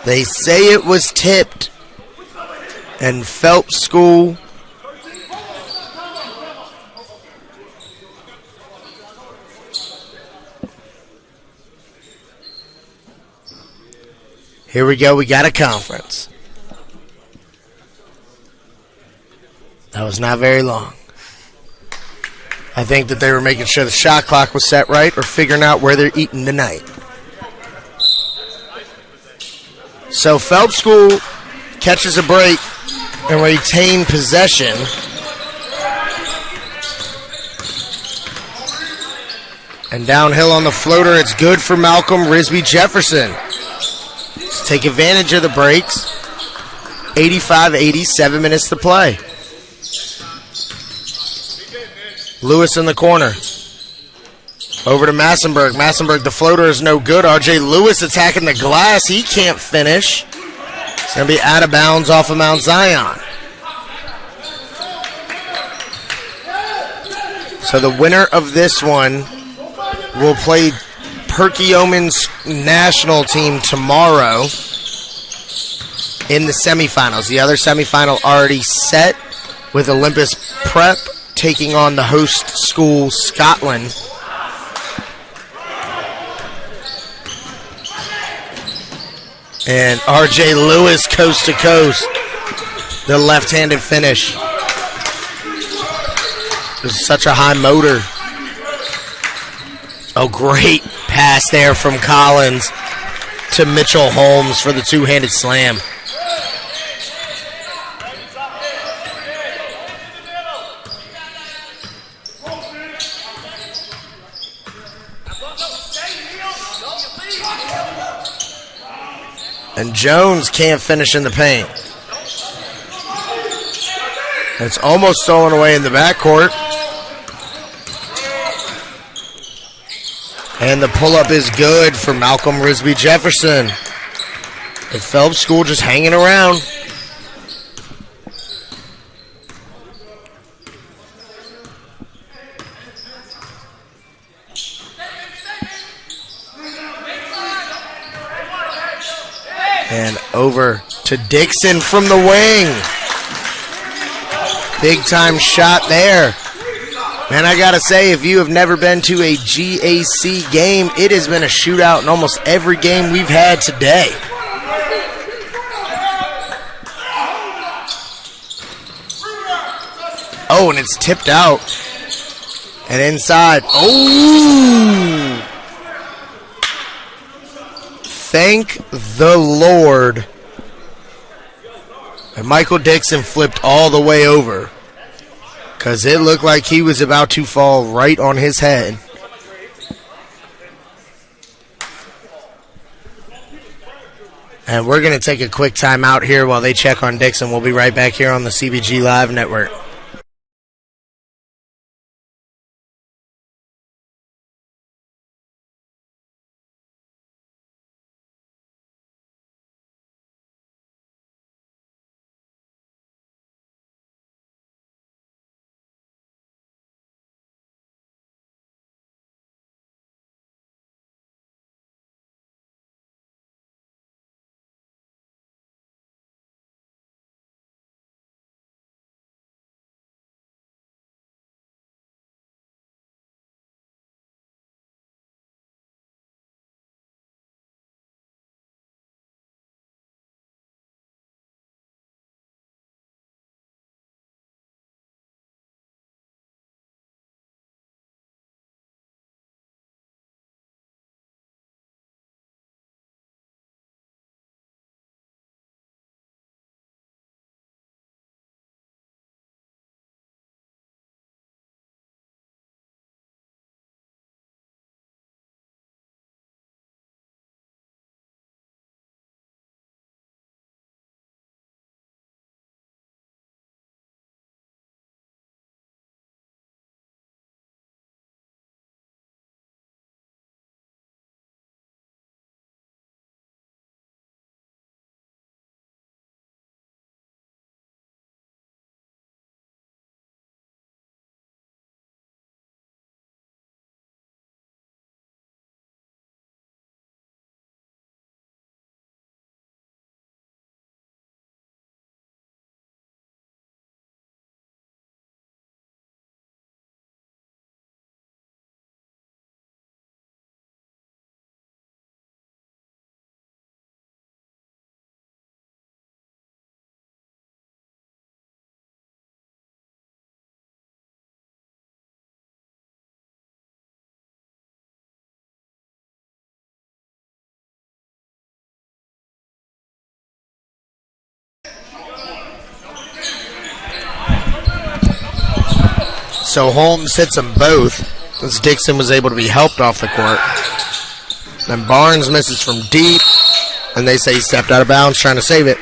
They say it was tipped. And Phelps School here we go. We got a conference. That was not very long. I think that they were making sure the shot clock was set right or figuring out where they're eating tonight. So Phelps School catches a break and retain possession. And downhill on the floater, it's good for Malcolm Risby Jefferson. Let's take advantage of the breaks. 85-80, 7 minutes to play. Lewis in the corner. Over to Massenberg. Massenberg, the floater is no good. R.J. Lewis attacking the glass. He can't finish. It's going to be out of bounds off of Mount Zion. So the winner of this one will play Perkiomen's national team tomorrow in the semifinals. The other semifinal already set with Olympus Prep taking on the host school, Scotland. And RJ Lewis coast to coast, the left-handed finish. It was such a high motor. Oh, great pass there from Collins to Mitchell Holmes for the two-handed slam. And Jones can't finish in the paint. It's almost stolen away in the backcourt. And the pull-up is good for Malcolm Risby Jefferson. The Phelps school just hanging around. And over to Dixon from the wing. Big time shot there. Man, I gotta say, if you have never been to a GAC game, it has been a shootout in almost every game we've had today. Oh, and it's tipped out. And inside. Oh! Thank the Lord. And Michael Dixon flipped all the way over, because it looked like he was about to fall right on his head. And we're going to take a quick timeout here while they check on Dixon. We'll be right back here on the CBG Live Network. So Holmes hits them both, as Dixon was able to be helped off the court. Then Barnes misses from deep, and they say he stepped out of bounds trying to save it.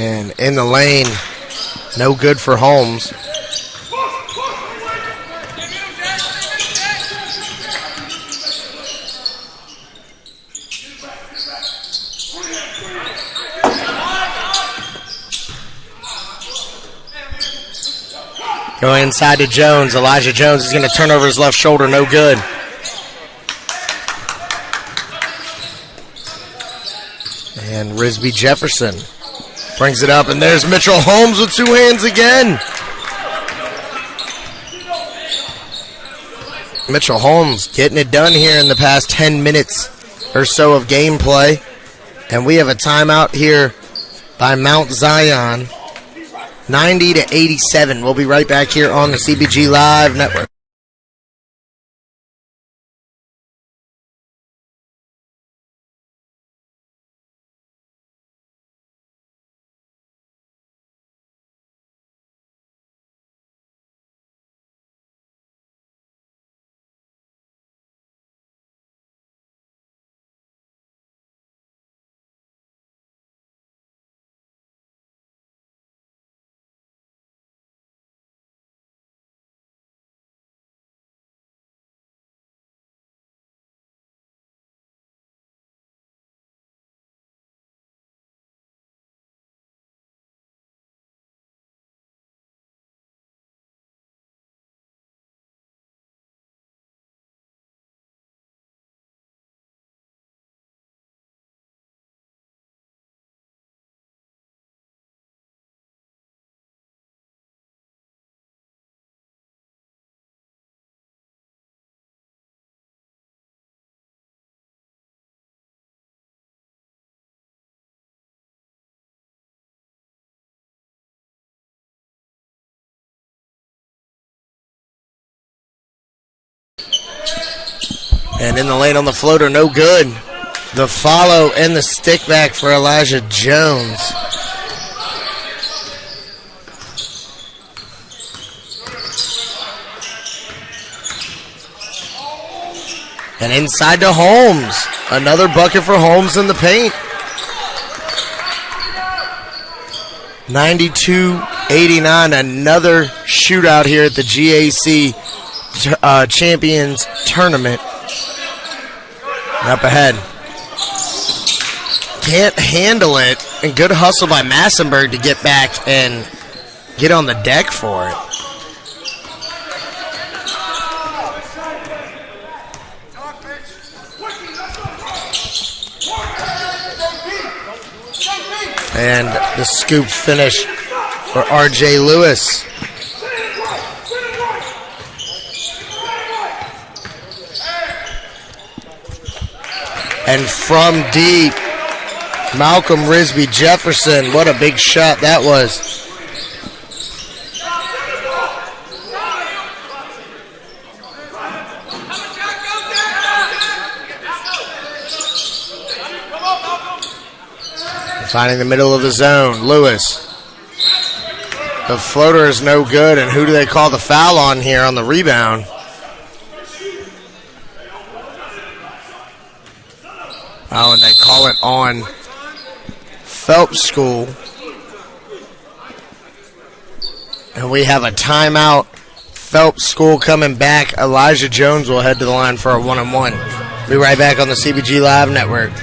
And in the lane, no good for Holmes. Going inside to Jones. Elijah Jones is going to turn over his left shoulder. No good. And Risby Jefferson brings it up, and there's Mitchell Holmes with two hands again. Mitchell Holmes getting it done here in the past 10 minutes or so of gameplay. And we have a timeout here by Mount Zion. 90-87. We'll be right back here on the CBG Live Network. And in the lane on the floater, no good. The follow and the stick back for Elijah Jones. And inside to Holmes. Another bucket for Holmes in the paint. 92-89. Another shootout here at the GAC Champions Tournament. Up ahead. Can't handle it. And good hustle by Massenberg to get back and get on the deck for it. And the scoop finish for R.J. Lewis. And from deep, Malcolm Risby Jefferson. What a big shot that was. Finding the middle of the zone, Lewis. The floater is no good, and who do they call the foul on here on the rebound? Oh, and they call it on Phelps School. And we have a timeout. Phelps School coming back. Elijah Jones will head to the line for a one-on-one. Be right back on the CBG Live Network.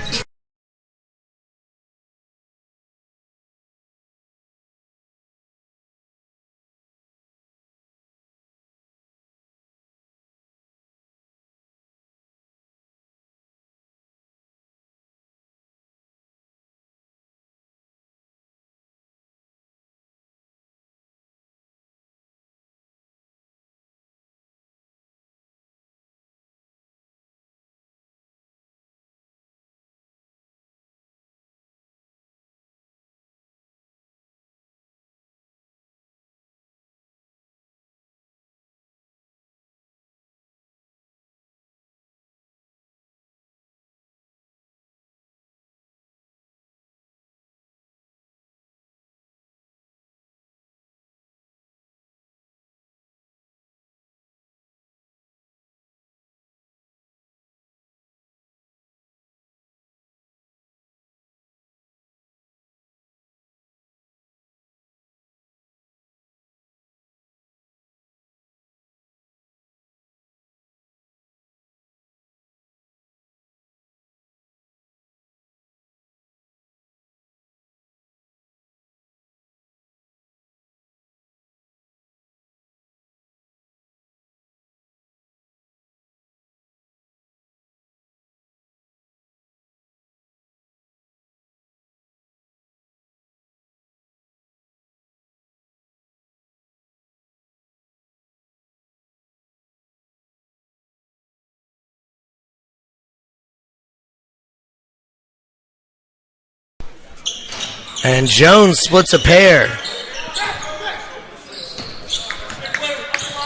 And Jones splits a pair.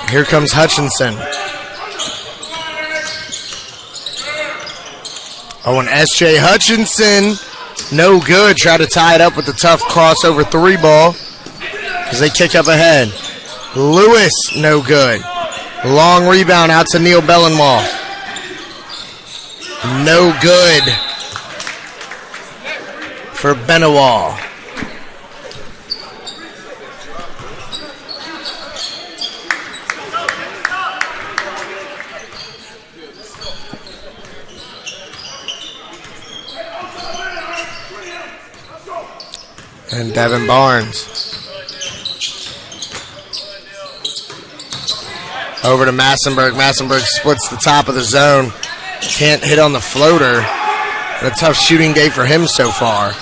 Here comes Hutchinson. Oh, and S.J. Hutchinson, no good. Try to tie it up with the tough crossover 3 ball as they kick up ahead. Lewis, no good. Long rebound out to Neil Bellenwall. No good for Benewall. And Devin Barnes. Over to Massenberg. Massenberg splits the top of the zone. Can't hit on the floater. A tough shooting day for him so far.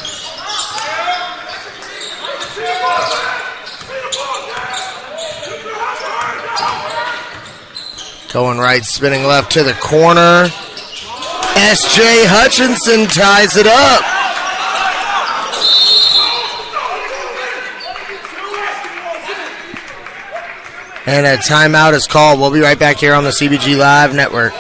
Going right, spinning left to the corner. S.J. Hutchinson ties it up. And a timeout is called. We'll be right back here on the CBG Live Network.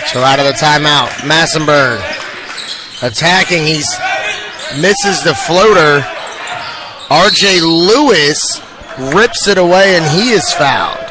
So out of the timeout, Massenberg attacking. He misses the floater. R.J. Lewis rips it away, and he is fouled.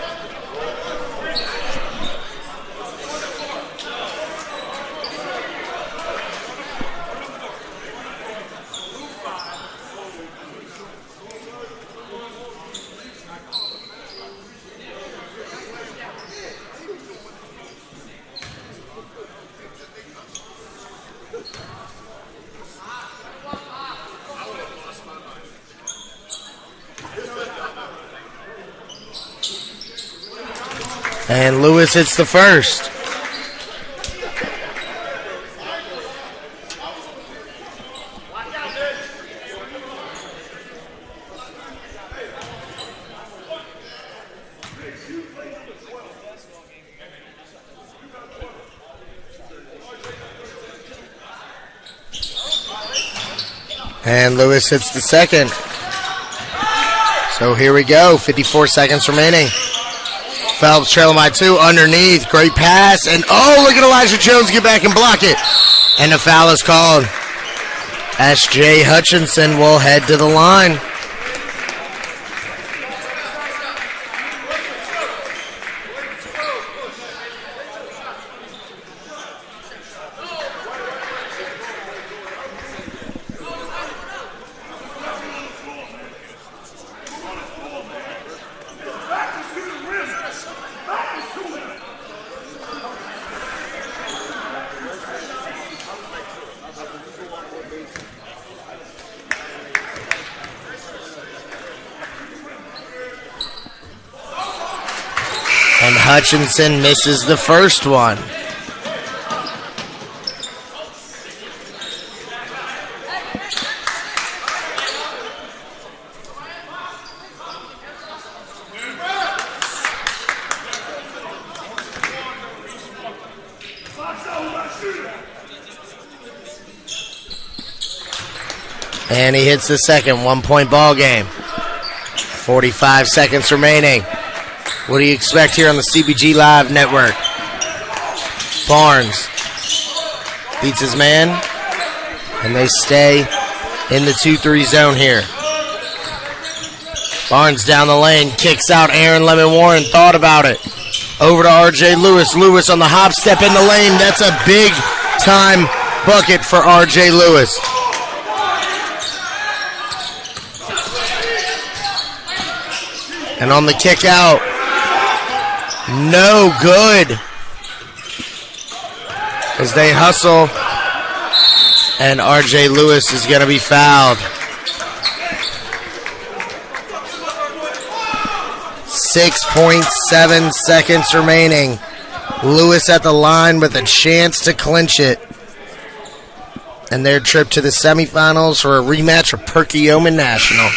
And Lewis hits the first. And Lewis hits the second. So here we go, 54 seconds remaining. Phelps trailing by 2 underneath. Great pass. And oh, look at Elijah Jones get back and block it. And the foul is called. S.J. Hutchinson will head to the line. Hutchinson misses the first one. And he hits the second. 1 point ball game. 45 seconds remaining. What do you expect here on the CBG Live Network? Barnes beats his man, and they stay in the 2-3 zone here. Barnes down the lane, kicks out. Aaron Lemon-Warren thought about it. Over to R.J. Lewis. Lewis on the hop step in the lane. That's a big-time bucket for R.J. Lewis. And on the kick out, no good. As they hustle, and R.J. Lewis is going to be fouled. 6.7 seconds remaining. Lewis at the line with a chance to clinch it. And their trip to the semifinals for a rematch of Perkiomen National.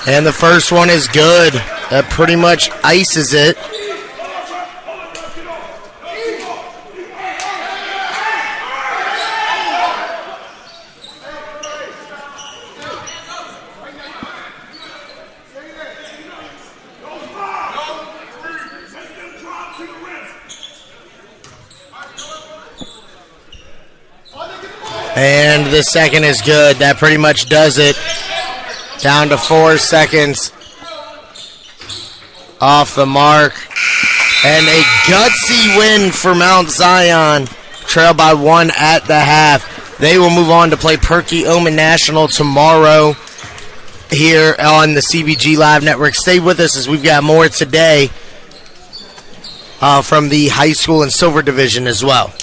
And the first one is good. That pretty much ices it. And the second is good. That pretty much does it. Down to 4 seconds off the mark. And a gutsy win for Mount Zion. Trailed by 1 at the half. They will move on to play Perkiomen National tomorrow here on the CBG Live Network. Stay with us as we've got more today from the high school and silver division as well.